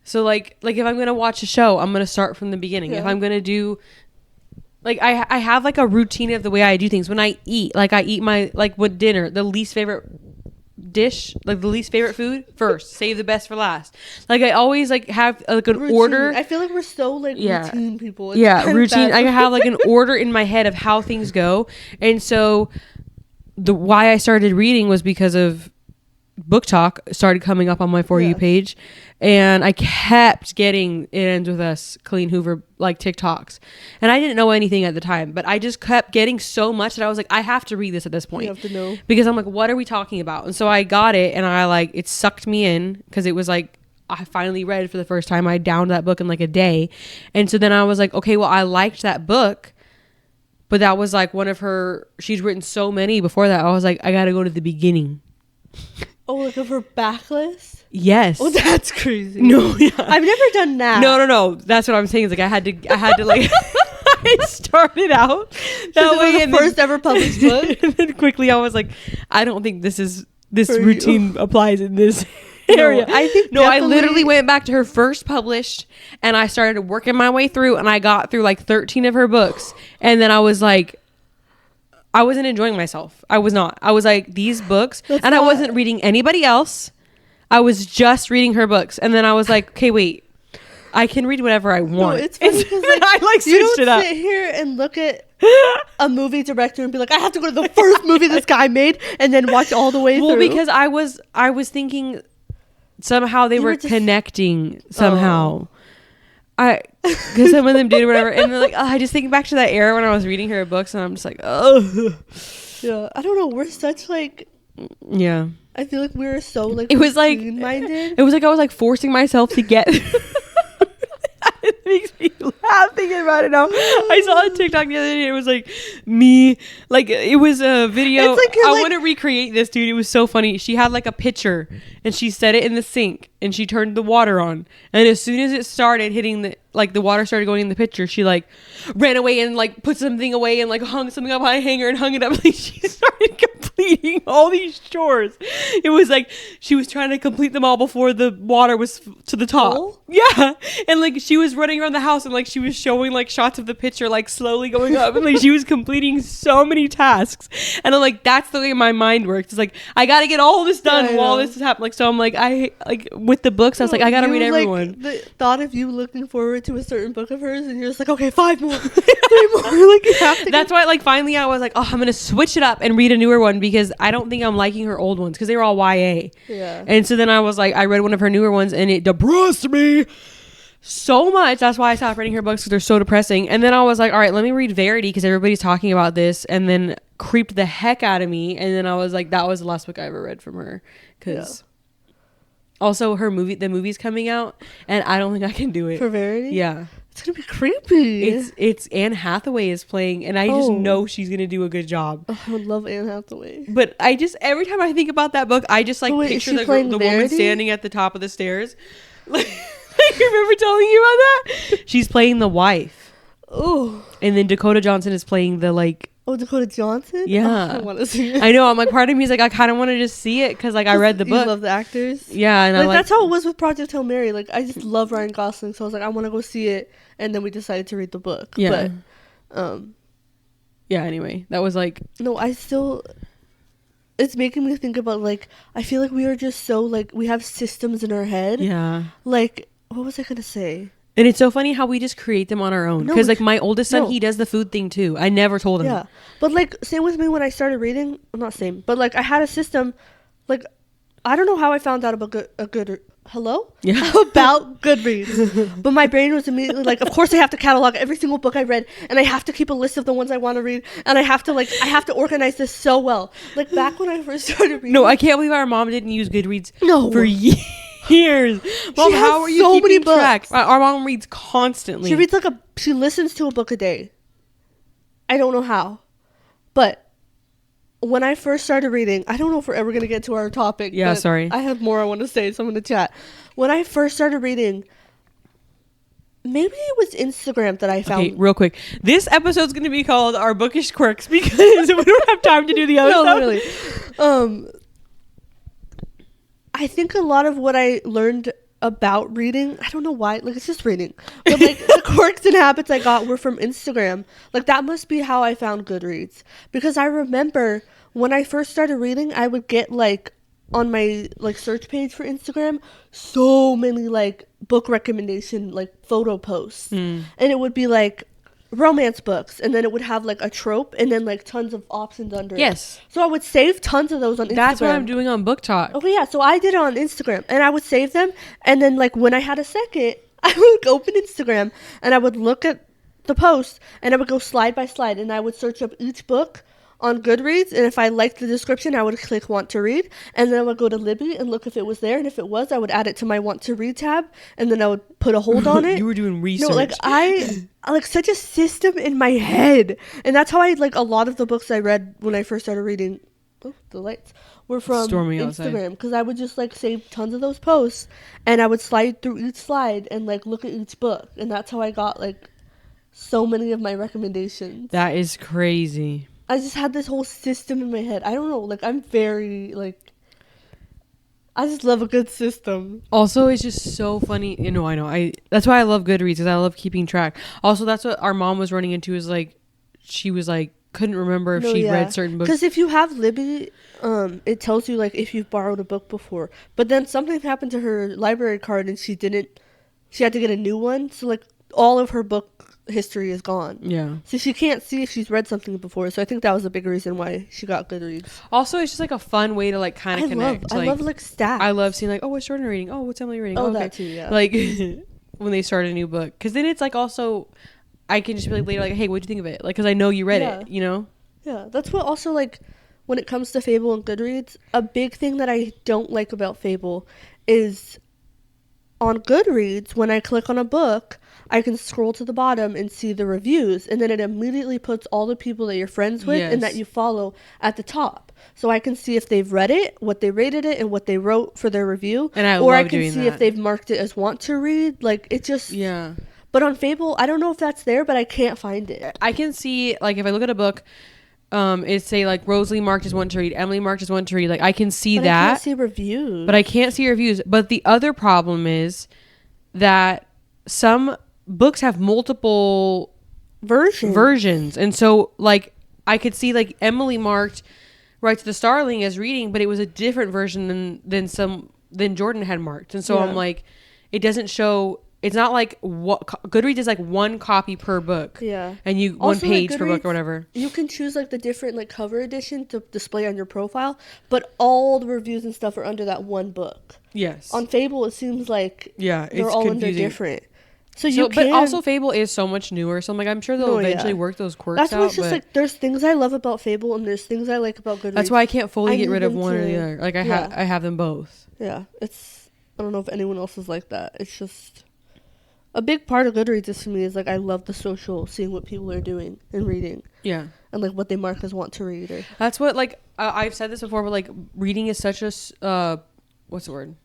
So like if I'm gonna watch a show, I'm gonna start from the beginning. Yeah. If I'm gonna do like I have like a routine of the way I do things. When I eat, like I eat my like with dinner, the least favorite dish, like the least favorite food first, save the best for last. Like I always like have like an routine. order. I feel like we're so like routine people. It's Yeah, kind of routine. bad. I have like an order in my head of how things go, and so the why I started reading was because of Book Talk started coming up on my For You page, and I kept getting It Ends With Us, Colleen Hoover, like TikToks, and I didn't know anything at the time, but I just kept getting so much that I was like, I have to read this at this point. You have to know, because I'm like, what are we talking about? And so I got it, and I like it sucked me in because it was like I finally read it for the first time. I downed that book in like a day, and so then I was like, okay, well, I liked that book, but that was like one of her. She's written so many before that. I was like, I got to go to the beginning. oh, like of her backlist. Yes. Oh, that's crazy. No, yeah. I've never done that. No. That's what I'm saying. Is like I had to like I started out that way, and first ever published book. And then quickly I was like, I don't think this For routine applies in this area. I literally went back to her first published, and I started working my way through, and I got through like 13 of her books, and then I was like, I wasn't enjoying myself. I was not. I was like, these books, I wasn't reading anybody else. I was just reading her books, and then I was like, okay, wait, I can read whatever I want. No, it's funny because like, I like you switched it up. sit here and look at a movie director and be like, I have to go to the first movie this guy made, and then watch all the way through. Well, because I was thinking somehow they were connecting somehow. Because some of them did or whatever, and they're like, oh, I just think back to that era when I was reading her books, and I'm just like, oh, yeah, I don't know. We're such like, yeah. I feel like we were so like, it was like minded. It was like I was like forcing myself to get. It makes me laugh thinking about it now. I saw a TikTok the other day. It was like me, like it was a video. It's like I want to recreate this, dude. It was so funny. She had like a pitcher, and she set it in the sink, and she turned the water on. And as soon as it started hitting the water started going in the pitcher, she like ran away and like put something away and like hung something up on a hanger and hung it up. Like she started completing all these chores. It was like she was trying to complete them all before the water was to the top. Full? Yeah, and like she was running around the house and like she was showing like shots of the pitcher like slowly going up, and like she was completing so many tasks. And I'm like, that's the way my mind works. It's like I got to get all this done while this is happening. Like so, I'm like with the books, I was like, I got to read everyone. The thought of you looking forward to a certain book of hers, and you're just like, okay, 5 more, 3 more. Like you have to. That's why, like, finally, I was like, oh, I'm gonna switch it up and read a newer one because I don't think I'm liking her old ones because they were all YA. Yeah. And so then I was like, I read one of her newer ones, and it depressed me so much. That's why I stopped reading her books because they're so depressing. And then I was like, all right, let me read Verity because everybody's talking about this, and then creeped the heck out of me. And then I was like, that was the last book I ever read from her because. Yeah. Also, the movie's coming out, and I don't think I can do it. For Verity? Yeah. It's going to be creepy. It's Anne Hathaway is playing, and I just know she's going to do a good job. Oh, I would love Anne Hathaway. But I just, every time I think about that book, I just like picture the woman standing at the top of the stairs. Like, you remember telling you about that? She's playing the wife. Oh. And then Dakota Johnson is playing the like Oh, Dakota Johnson? Yeah. Oh, I want to see it. I know. I'm like, part of me is like, I kind of want to just see it because like I read the book. You love the actors? Yeah. And Like, that's how it was with Project Hail Mary. Like, I just love Ryan Gosling. So I was like, I want to go see it. And then we decided to read the book. Yeah. But, yeah, anyway. That was like... No, it's making me think about, like, I feel like we are just so, like, we have systems in our head. Yeah. Like, what was I going to say? And it's so funny how we just create them on our own. Because, like, my oldest son, he does the food thing, too. I never told him. Yeah. But, like, same with me when I started reading. Well, not same. But, like, I had a system. Like, I don't know how I found out about Hello? Yeah. About Goodreads. But my brain was immediately like, of course I have to catalog every single book I read. And I have to keep a list of the ones I want to read. And I have to organize this so well. Like, back when I first started reading. No, I can't believe our mom didn't use Goodreads for years. Mom, how are you so keeping many books. track? Our mom reads constantly. She listens to a book a day. I don't know how. But when I first started reading, I don't know if we're ever going to get to our topic. Yeah, sorry. I have more I want to say, so I'm going to chat. When I first started reading, maybe it was Instagram that I found. Okay, real quick. This episode's going to be called Our Bookish Quirks because we don't have time to do the other stuff. Literally. I think a lot of what I learned about reading, I don't know why, like, it's just reading. But, like, the quirks and habits I got were from Instagram. Like, that must be how I found Goodreads. Because I remember when I first started reading, I would get, like, on my, like, search page for Instagram, so many, like, book recommendation, like, photo posts. And it would be, like, romance books, and then it would have like a trope and then like tons of options under it. Yes. So I would save tons of those on Instagram. That's what I'm doing on Book Talk. Okay, yeah. So I did it on Instagram, and I would save them, and then like when I had a second, I would open Instagram and I would look at the post, and I would go slide by slide, and I would search up each book on Goodreads, and if I liked the description, I would click want to read, and then I would go to Libby and look if it was there, and if it was, I would add it to my want to read tab, and then I would put a hold on it. You were doing research. No, like I like such a system in my head, and that's how I like a lot of the books I read when I first started reading. Oh, the lights were from Instagram, because I would just like save tons of those posts, and I would slide through each slide and like look at each book, and that's how I got like so many of my recommendations. That is crazy. I just had this whole system in my head. I don't know. Like, I'm very, like, I just love a good system. Also, it's just so funny. You know, I know. That's why I love Goodreads, because I love keeping track. Also, that's what our mom was running into, is like, she was like, couldn't remember if she'd read certain books. Because if you have Libby, it tells you, like, if you've borrowed a book before. But then something happened to her library card, and she had to get a new one. So, like, all of her book history is gone. Yeah. So she can't see if she's read something before. So I think that was a big reason why she got Goodreads. Also, it's just like a fun way to like kind of connect. I love like stats. I love seeing like, oh, what's Jordan reading? Oh, what's Emily reading? Oh, okay. that too, yeah. Like when they start a new book. Because then it's like also, I can just be like later like, hey, what'd you think of it? Like, because I know you read it, you know? Yeah. That's what also like, when it comes to Fable and Goodreads, a big thing that I don't like about Fable is on Goodreads, when I click on a book, I can scroll to the bottom and see the reviews, and then it immediately puts all the people that you're friends with and that you follow at the top. So I can see if they've read it, what they rated it, and what they wrote for their review. And I can see if they've marked it as want to read. Like, it just... Yeah. But on Fable, I don't know if that's there, but I can't find it. I can see, like, if I look at a book, it say, like, Rosalie marked as want to read, Emily marked as want to read. Like, I can see that. I can't see reviews. But I can't see reviews. But the other problem is that some books have multiple versions, and so like I could see like Emily marked Right to the Starling as reading, but it was a different version than Jordan had marked, and so I'm like, it doesn't show. It's not like what Goodreads is like one copy per book, and you also, one page per book or whatever. You can choose like the different like cover edition to display on your profile, but all the reviews and stuff are under that one book. Yes. On Fable, it seems like they're all confusing. under different. But also Fable is so much newer, so I'm like, I'm sure they'll eventually work those quirks out. That's why it's just like, there's things I love about Fable and there's things I like about Goodreads. That's why I can't fully get rid of one or the other. Like I have them both. Yeah, I don't know if anyone else is like that. It's just a big part of Goodreads is for me is like I love the social, seeing what people are doing and reading. Yeah. And like what they mark as want to read. That's what like I've said this before, but like reading is such a what's the word?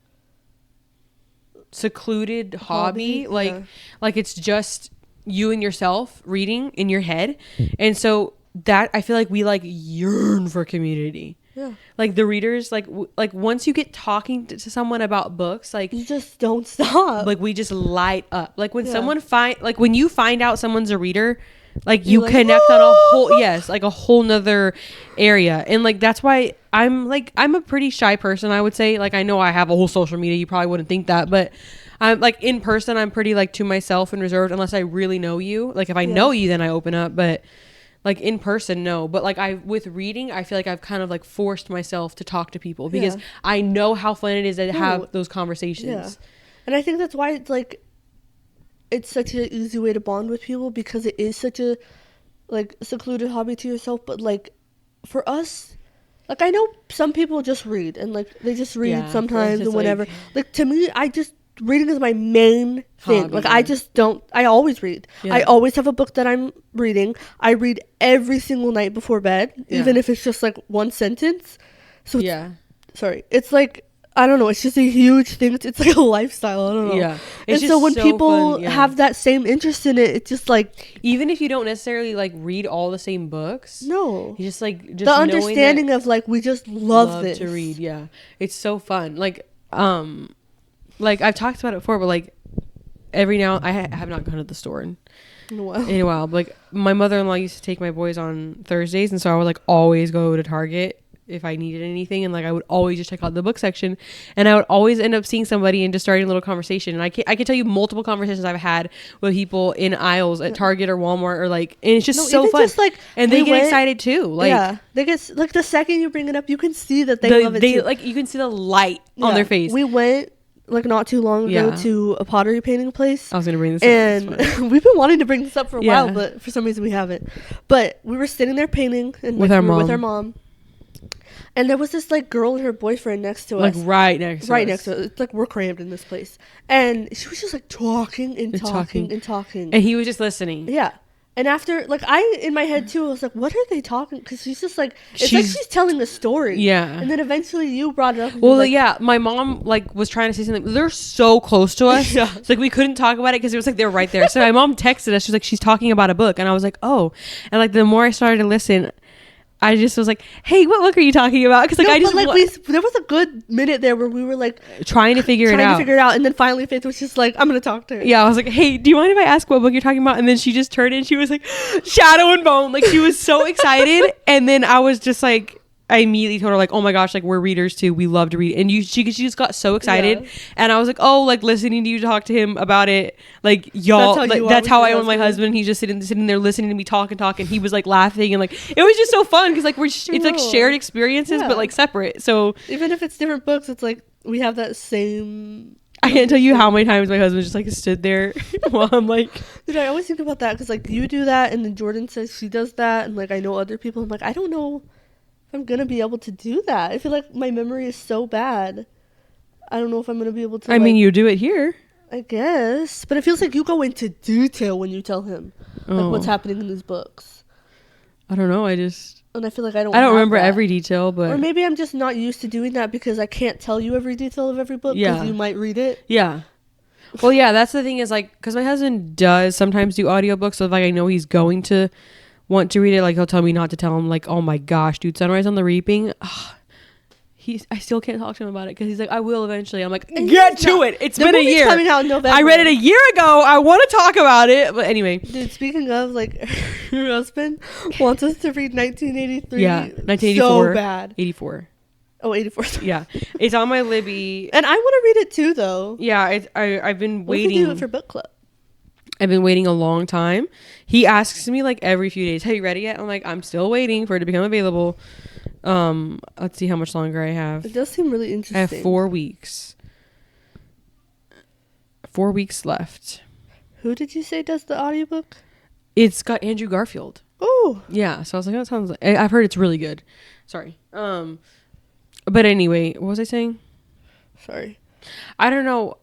Secluded hobby. Like it's just you and yourself reading in your head. And so that I feel like we like yearn for community. Yeah. Like the readers, like once you get talking to someone about books, like You just don't stop. like we just light up. Like when when you find out someone's a reader, like you like, connect on a whole like a whole nother area. And like that's why I'm a pretty shy person, I would say. Like I know I have a whole social media, you probably wouldn't think that, but I'm like in person I'm pretty like to myself and reserved unless I really know you. Like if I know you, then I open up, but like in person, no. But like with reading, I feel like I've kind of like forced myself to talk to people because I know how fun it is to have those conversations. Yeah. And I think that's why it's like, it's such an easy way to bond with people, because it is such a like secluded hobby to yourself. But like for us, like I know some people just read and like they just read sometimes and whatever. Like to me, reading is my main thing. Hobby, like I always read. I always have a book that I'm reading. I read every single night before bed, even if it's just like one sentence. So it's like, I don't know, it's just a huge thing. It's like a lifestyle. I don't know. Yeah. And so when people have that same interest in it, it's just like, even if you don't necessarily like read all the same books, no, you just like the understanding of like we just love this to read. Yeah, it's so fun. Like I've talked about it before, but like every now I have not gone to the store in a while. But, like my mother-in-law used to take my boys on Thursdays, and so I would like always go to Target if I needed anything, and like I would always just check out the book section, and I would always end up seeing somebody and just starting a little conversation. And I can tell you multiple conversations I've had with people in aisles at Target or Walmart, or like, and it's just so fun. Just, like, and they get excited too. Like they get like the second you bring it up, you can see that they love it too. Like you can see the light on their face. We went like not too long ago to a pottery painting place. I was gonna bring this up, and we've been wanting to bring this up for a while, but for some reason we haven't. But we were sitting there painting and with our mom, and there was this like girl and her boyfriend next to us, like right next to us. It's like we're crammed in this place, and she was just like talking and talking, and he was just listening. Yeah. And after, like, in my head, too, I was like, what are they talking? Because she's just, like, it's like she's telling a story. Yeah. And then eventually you brought it up. Well, like, my mom, like, was trying to say something. They're so close to us. Yeah. It's like, we couldn't talk about it because it was, like, they were right there. So my mom texted us. She's like, she's talking about a book. And I was like, oh. And, like, the more I started to listen, I just was like, hey, what book are you talking about? Because, like, there was a good minute there where we were, like, trying to figure it out. And then finally Faith was just like, I'm going to talk to her. Yeah, I was like, hey, do you mind if I ask what book you're talking about? And then she just turned in. She was like, Shadow and Bone. Like, she was so excited. And then I was just like, I immediately told her, like, oh my gosh, like, we're readers too. We love to read. And she just got so excited. Yeah. And I was like, oh, like, listening to you talk to him about it. Like, y'all, that's how I am with my husband. He's just sitting there listening to me talk. And he was, like, laughing. And, like, it was just so fun because, like, it's, like, shared experiences, but, like, separate. So even if it's different books, it's, like, we have that same... I can't tell you how many times my husband just, like, stood there while I'm, like... Dude, I always think about that because, like, you do that and then Jordan says she does that. And, like, I know other people. I'm like, I don't know... I'm gonna be able to do that. I feel like my memory is so bad. I don't know if I'm gonna be able to. I mean, you do it here, I guess, but it feels like you go into detail when you tell him like what's happening in these books. I don't know. And I feel like I don't remember every detail, but or maybe I'm just not used to doing that because I can't tell you every detail of every book because you might read it. Yeah. Well, yeah, that's the thing is like because my husband does sometimes do audiobooks, so if like I know he's going to want to read it, like he'll tell me not to tell him, like, oh my gosh, dude, Sunrise on the Reaping, I still can't talk to him about it because he's like, I will eventually. I'm like, get to it. It's been a year. Coming out in November. I read it a year ago. I want to talk about it, but anyway. Dude, speaking of, like, your husband wants us to read 1983. Yeah, 1984. So bad. 84. Oh, 84. Yeah, it's on my Libby, and I want to read it too, though. Yeah, I've been waiting. We can do it for book club. I've been waiting a long time. He asks me like every few days, have you read it yet? I'm like, I'm still waiting for it to become available. Let's see how much longer I have. It does seem really interesting. I have 4 weeks. 4 weeks left. Who did you say does the audiobook? It's got Andrew Garfield. Oh. Yeah. So I was like, that sounds like... I've heard it's really good. Sorry. But anyway, what was I saying? Sorry. I don't know.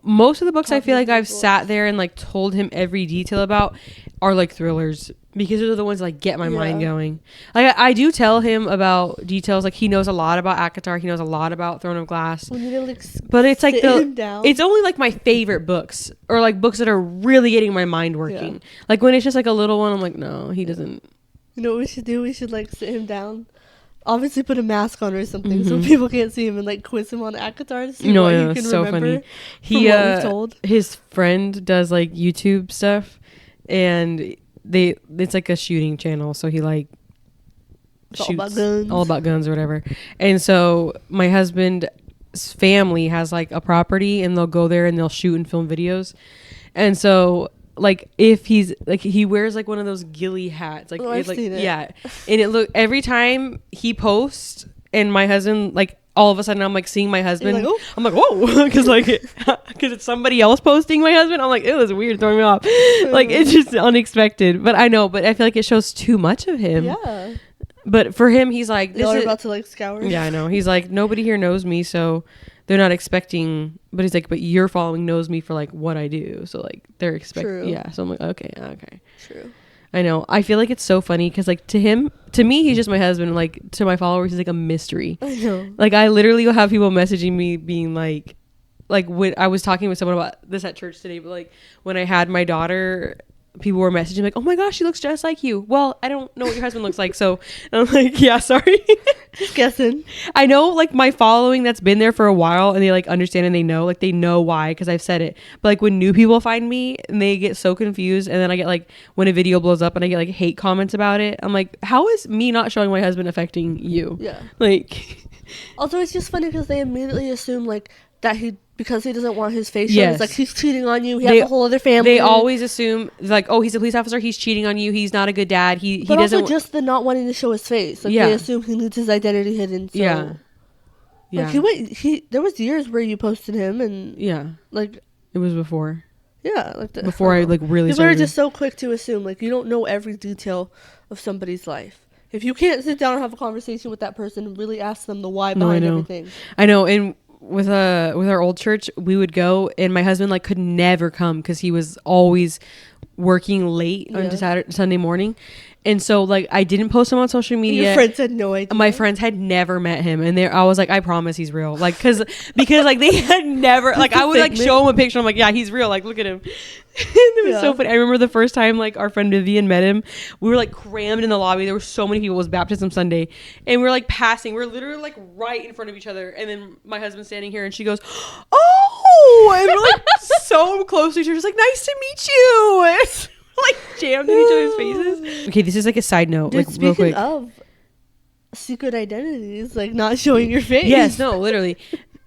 Most of the books I feel like I've sat there and like told him every detail about are like thrillers because those are the ones that like get my mind going. Like I do tell him about details. Like he knows a lot about ACOTAR. He knows a lot about Throne of Glass. But it's like it's only like my favorite books or like books that are really getting my mind working. Yeah. Like when it's just like a little one, I'm like, no, he doesn't. You know what we should do? We should like sit him down. Obviously put a mask on or something so people can't see him, and like quiz him on ACOTAR to see what he can so remember. Funny. He from what we've told. His friend does like YouTube stuff, and it's like a shooting channel, so he like shoots all about guns or whatever. And so my husband's family has like a property, and they'll go there and they'll shoot and film videos. And so like if he's like, he wears like one of those ghillie hats, like, I've seen it. Yeah, and it look every time he posts, and my husband, like, all of a sudden I'm like seeing my husband, like, oh. I'm like, whoa, because it's somebody else posting my husband. I'm like, it was weird, throwing me off. Like, it's just unexpected. But I know, but I feel like it shows too much of him. Yeah. But for him, he's like, y'all are about to like scour. Yeah, I know. He's like, nobody here knows me, so they're not expecting. But he's like, but your following knows me for like what I do, so like they're expecting. Yeah, so I'm like, okay. True. I know. I feel like it's so funny because like to me, he's just my husband. Like to my followers, he's like a mystery. I know. Like I literally will have people messaging me being like when I was talking with someone about this at church today, but like when I had my daughter, people were messaging like, oh my gosh, she looks just like you. Well, I don't know what your husband looks like, so I'm like, yeah, sorry. Just guessing. I know like my following that's been there for a while, and they like understand, and they know why, because I've said it. But like when new people find me and they get so confused, and then I get like, when a video blows up and I get like hate comments about it, I'm like, how is me not showing my husband affecting you? Yeah. Like also, it's just funny because they immediately assume like that because he doesn't want his face shown. It's like he's cheating on you. He has a whole other family. They always assume like, oh, he's a police officer, he's cheating on you, he's not a good dad. He doesn't. Also just the not wanting to show his face. Like they assume he needs his identity hidden. So. Yeah. Like there was years where you posted him, and like it was before. Yeah, like before I like really. People are just so quick to assume like you don't know every detail of somebody's life. If you can't sit down and have a conversation with that person and really ask them the why behind everything. I know, and with our old church, we would go, and my husband like could never come because he was always working late on Sunday morning. And so like I didn't post him on social media. Your friends had no idea. My friends had never met him, and I was like, I promise he's real. Like because like they had never like I would like show him a picture. I'm like, yeah, he's real. Like look at him. It was so funny. I remember the first time like our friend Vivian met him, we were like crammed in the lobby. There were so many people. It was baptism Sunday, and we were like passing. We are literally like right in front of each other, and then my husband's standing here, and she goes, "Oh!" And we're like so close to each other, just like, "Nice to meet you." Like jammed in each other's faces. Okay, this is like a side note. Dude, like real quick. Of secret identities, like not showing your face. Yes, no, literally.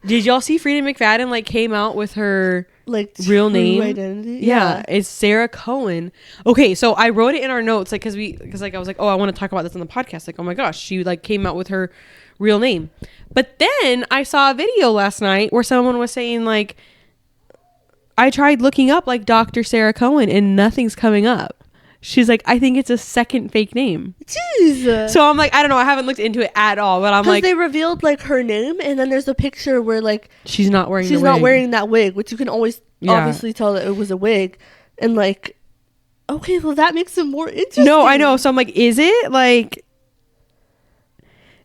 Did y'all see Frida McFadden like came out with her like real name identity? Yeah, it's Sarah Cohen. Okay, so I wrote it in our notes like because I was like, oh, I want to talk about this on the podcast. Like, oh my gosh, she like came out with her real name. But then I saw a video last night where someone was saying like, I tried looking up like Dr. Sarah Cohen and nothing's coming up. She's like, I think it's a second fake name. Jeez. So I'm like, I don't know. I haven't looked into it at all, but I'm like, they revealed like her name, and then there's a picture where like she's not wearing that wig, which you can always obviously tell that it was a wig, and like, okay, well that makes it more interesting. No, I know. So I'm like, is it like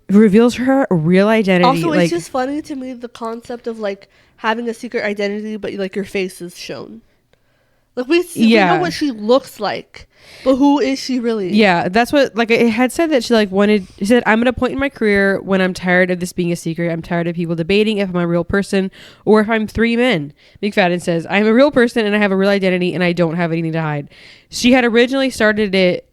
reveals her real identity? Also, like, it's just funny to me the concept of like having a secret identity, but like your face is shown. Like we know what she looks like, but who is she really? Yeah, that's what like it had said that she like wanted. She said, "I'm at a point in my career when I'm tired of this being a secret. I'm tired of people debating if I'm a real person or if I'm three men." McFadden says, "I'm a real person and I have a real identity and I don't have anything to hide." She had originally started it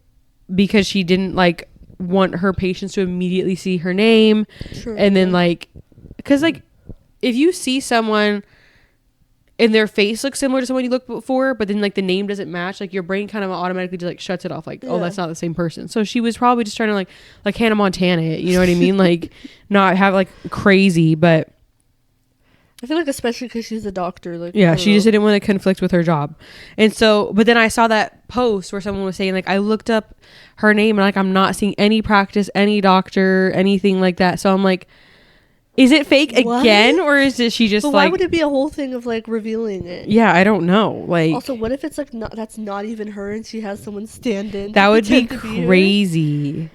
because she didn't like want her patients to immediately see her name, and then like, because like if you see someone and their face looks similar to someone you looked before, but then like the name doesn't match, like your brain kind of automatically just like shuts it off, like, oh, that's not the same person. So she was probably just trying to like Hannah Montana it, you know what I mean? Like not have like crazy, but I feel like especially because she's a doctor, like she just didn't want to conflict with her job. And so, but then I saw that post where someone was saying like, I looked up her name and like I'm not seeing any practice, any doctor, anything like that. So I'm like, is it fake again, or is it she just but why would it be a whole thing of like revealing it? Yeah, I don't know. Like, also, what if it's like that's not even her and she has someone stand in? That would be crazy.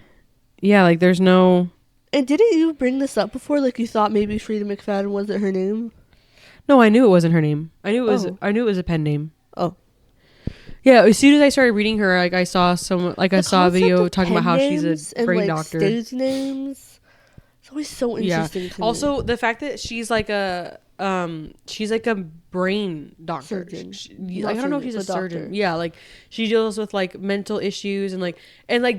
Yeah, like there's no. And didn't you bring this up before? Like you thought maybe Frida McFadden wasn't her name? No, I knew it wasn't her name. I knew it was. I knew it was a pen name. Oh. Yeah, as soon as I started reading her, like I saw I saw a video talking about how she's a brain and, doctor. Stage names. It's always so interesting to me. Also, the fact that she's like a brain doctor. Surgeon. I don't know if she's a surgeon. Doctor. Yeah, like she deals with like mental issues and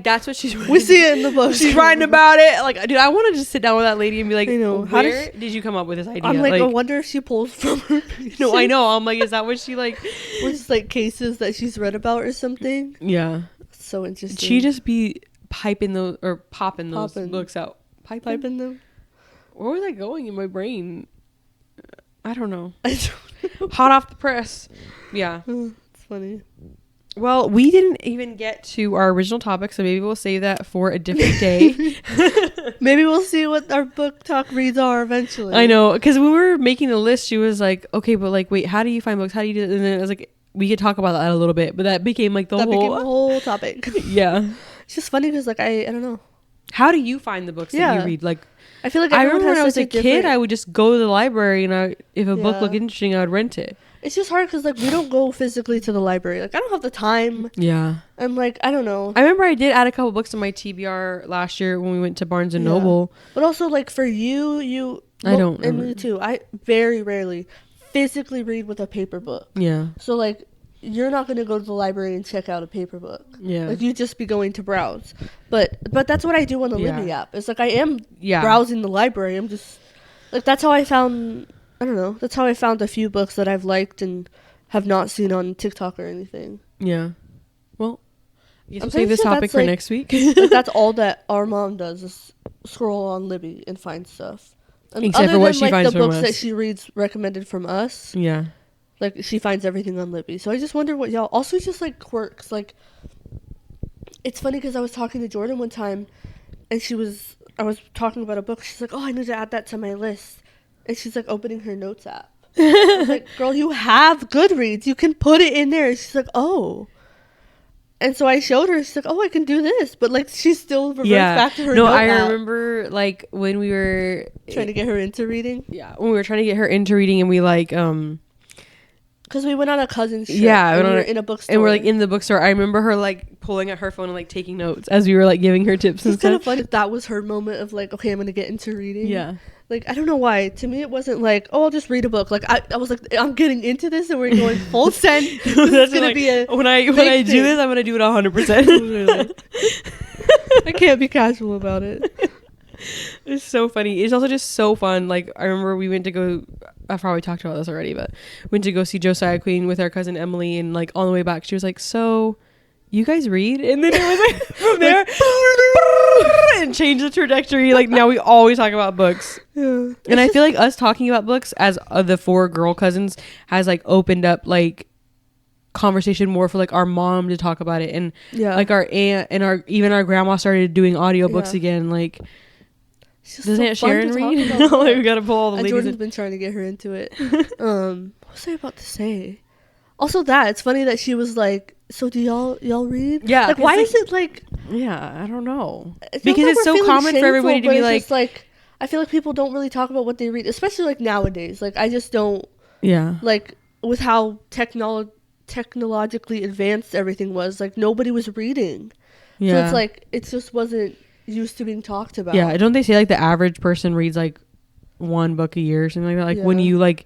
that's what she's. We see it in the book. She's writing about it. Like, dude, I want to just sit down with that lady and be like, I know. Where did you come up with this idea? I'm like, I wonder if she pulls from her. No, I know. I'm like, is that what she like? Was like cases that she's read about or something? Yeah. So interesting. She just be popping those books out. Piping them. Where was I going in my brain? I don't know. Hot off the press. Yeah. It's funny. Well, we didn't even get to our original topic, so maybe we'll save that for a different day. Maybe we'll see what our book talk reads are eventually. I know, because when we were making the list, she was like, okay, but like, wait, how do you find books? How do you do it? And then I was like, we could talk about that a little bit, but that became like the whole topic. Yeah. It's just funny because like, I don't know. How do you find the books that you read? Like, I feel like I remember when I was a kid, I would just go to the library and if a book looked interesting, I would rent it. It's just hard because like we don't go physically to the library. Like I don't have the time. Yeah. And like I don't know. I remember I did add a couple books to my TBR last year when we went to Barnes and Noble. But also like for you I don't and me too. I very rarely physically read with a paper book. Yeah. So like you're not going to go to the library and check out a paper book. Yeah. Like you just be going to browse. But that's what I do on the Libby app. It's like I am browsing the library. I'm just like that's how I found that's how I found a few books that I've liked and have not seen on TikTok or anything. Yeah. Well, we'll save this topic for next week. Like that's all that our mom does is scroll on Libby and find stuff. And except for what she finds from us. The books that she reads recommended from us. Yeah. Like she finds everything on Libby. So I just wonder what y'all also just like quirks. Like it's funny because I was talking to Jordan one time and I was talking about a book. She's like, oh, I need to add that to my list. And she's like opening her notes app. I was like, girl, you have Goodreads. You can put it in there. And she's like, oh. And so I showed her. She's like, oh, I can do this. But like she still reverts back to her note I app. remember like when we were trying to get her into reading. Yeah, when we were trying to get her into reading and we like because we went on a cousin's trip. Yeah, and we were in a bookstore. And we're like in the bookstore. I remember her like pulling out her phone and like taking notes as we were like giving her tips and stuff. It's kind of funny that was her moment of like, okay, I'm gonna get into reading. Yeah. Like I don't know why. To me, it wasn't like, oh, I'll just read a book. Like I was like, I'm getting into this, and we're going full send. That's gonna be a when I do this, I'm gonna do it 100%. I can't be casual about it. It's so funny. It's also just so fun. Like I remember we went to go. I've probably talked about this already, but went to go see Josiah Queen with our cousin Emily, and like on the way back, she was like, "So, you guys read?" And then it was like from there. And change the trajectory. Like now we always talk about books. Yeah. And I feel like us talking about books as the 4 girl cousins has like opened up like conversation more for like our mom to talk about it, and like our aunt and our grandma started doing audiobooks again. Like doesn't Aunt Sharon read? No, like we gotta pull all the ladies. Jordan's been trying to get her into it. What was I about to say? Also, it's funny that she was like, so do y'all read? Yeah. Like, why is it like... Yeah, I don't know. Because it's so common for everybody to be like... like... I feel like people don't really talk about what they read, especially like nowadays. Like, I just don't... Yeah. Like, with how technologically advanced everything was, like, nobody was reading. Yeah. So it's like, it just wasn't used to being talked about. Yeah, don't they say like the average person reads like 1 book a year or something like that? Like when you like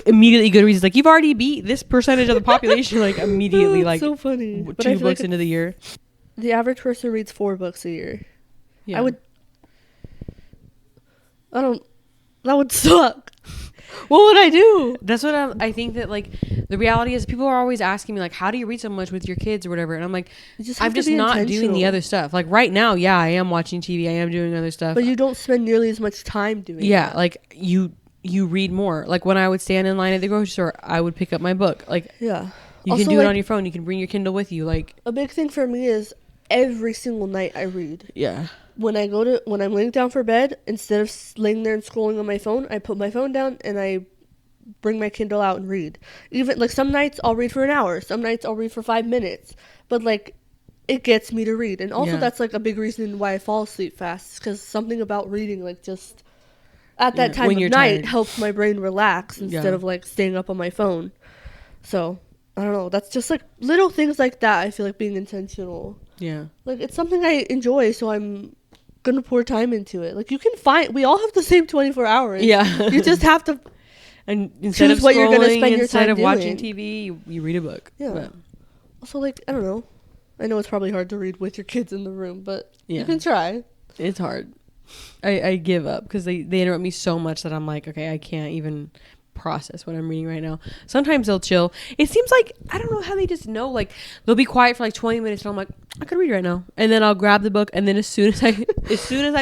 immediately Goodreads is like, you've already beat this percentage of the population, like immediately like so funny. 2 books into the year. The average person reads 4 books a year. Yeah. That would suck. What would I do? That's what I think that like the reality is people are always asking me like, how do you read so much with your kids or whatever? And I'm like, I'm just not doing the other stuff. Like right now, yeah, I am watching TV. I am doing other stuff. But you don't spend nearly as much time doing it. Yeah, like you read more. Like when I would stand in line at the grocery store, I would pick up my book. Like yeah. You also, can do it on your phone. You can bring your Kindle with you. Like a big thing for me is every single night I read. Yeah. When I'm laying down for bed, instead of laying there and scrolling on my phone, I put my phone down and I bring my Kindle out and read. Even like some nights I'll read for an hour, some nights I'll read for 5 minutes, but like it gets me to read. And also that's like a big reason why I fall asleep fast, because something about reading like just at that time of night helps my brain relax instead of like staying up on my phone. So I don't know. That's just like little things like that. I feel like being intentional. Yeah. Like it's something I enjoy, so I'm gonna pour time into it. Like you can find, we all have the same 24 hours. Yeah. You just have to And instead choose of what you're gonna scrolling, spend your instead time of watching doing. TV, you read a book. Yeah. But, Also, like, I don't know. I know it's probably hard to read with your kids in the room, but yeah. you can try. It's hard. I give up because they interrupt me so much that I'm like, okay, I can't even process what I'm reading right now. Sometimes they'll chill. It seems like, I don't know how they just know, like they'll be quiet for like 20 minutes and I'm like, I could read right now, and then I'll grab the book, and then as soon as I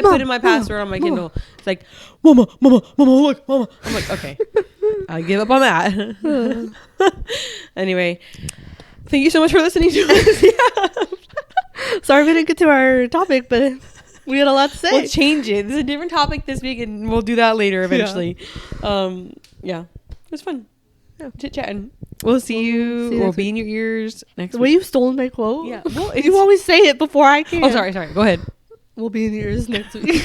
put in my password on my Kindle, it's like, mama, look, mama. I'm like, okay, I give up on that. Anyway, thank you so much for listening to us. Sorry we didn't get to our topic, but we had a lot to say. We'll change it. There's a different topic this week, and we'll do that later eventually. Yeah, it was fun. Yeah. Chit-chatting. We'll see you. We'll be in your ears next Well, week. you've stolen my quote. Yeah. Well, you always say it before I can. Oh, sorry. Go ahead. We'll be in your ears next week.